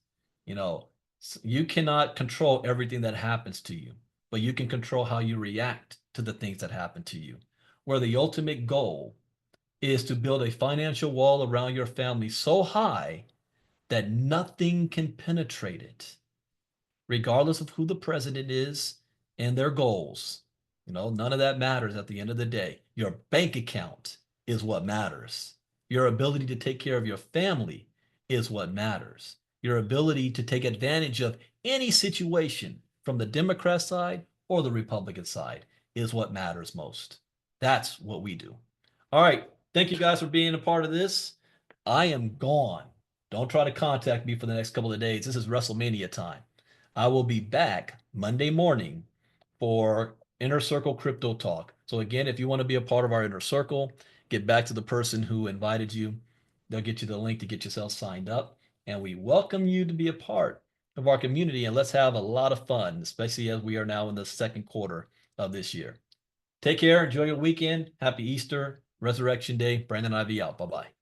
You cannot control everything that happens to you, but you can control how you react to the things that happen to you. Where the ultimate goal is to build a financial wall around your family so high that nothing can penetrate it, regardless of who the president is and their goals. None of that matters at the end of the day. Your bank account is what matters. Your ability to take care of your family is what matters. Your ability to take advantage of any situation from the Democrat side or the Republican side is what matters most. That's what we do. All right. Thank you guys for being a part of this. I am gone. Don't try to contact me for the next couple of days. This is WrestleMania time. I will be back Monday morning for Inner Circle Crypto Talk. So again, if you want to be a part of our Inner Circle, get back to the person who invited you. They'll get you the link to get yourself signed up. And we welcome you to be a part of our community. And let's have a lot of fun, especially as we are now in the second quarter of this year. Take care. Enjoy your weekend. Happy Easter, Resurrection Day. Brandon Ivey out. Bye-bye.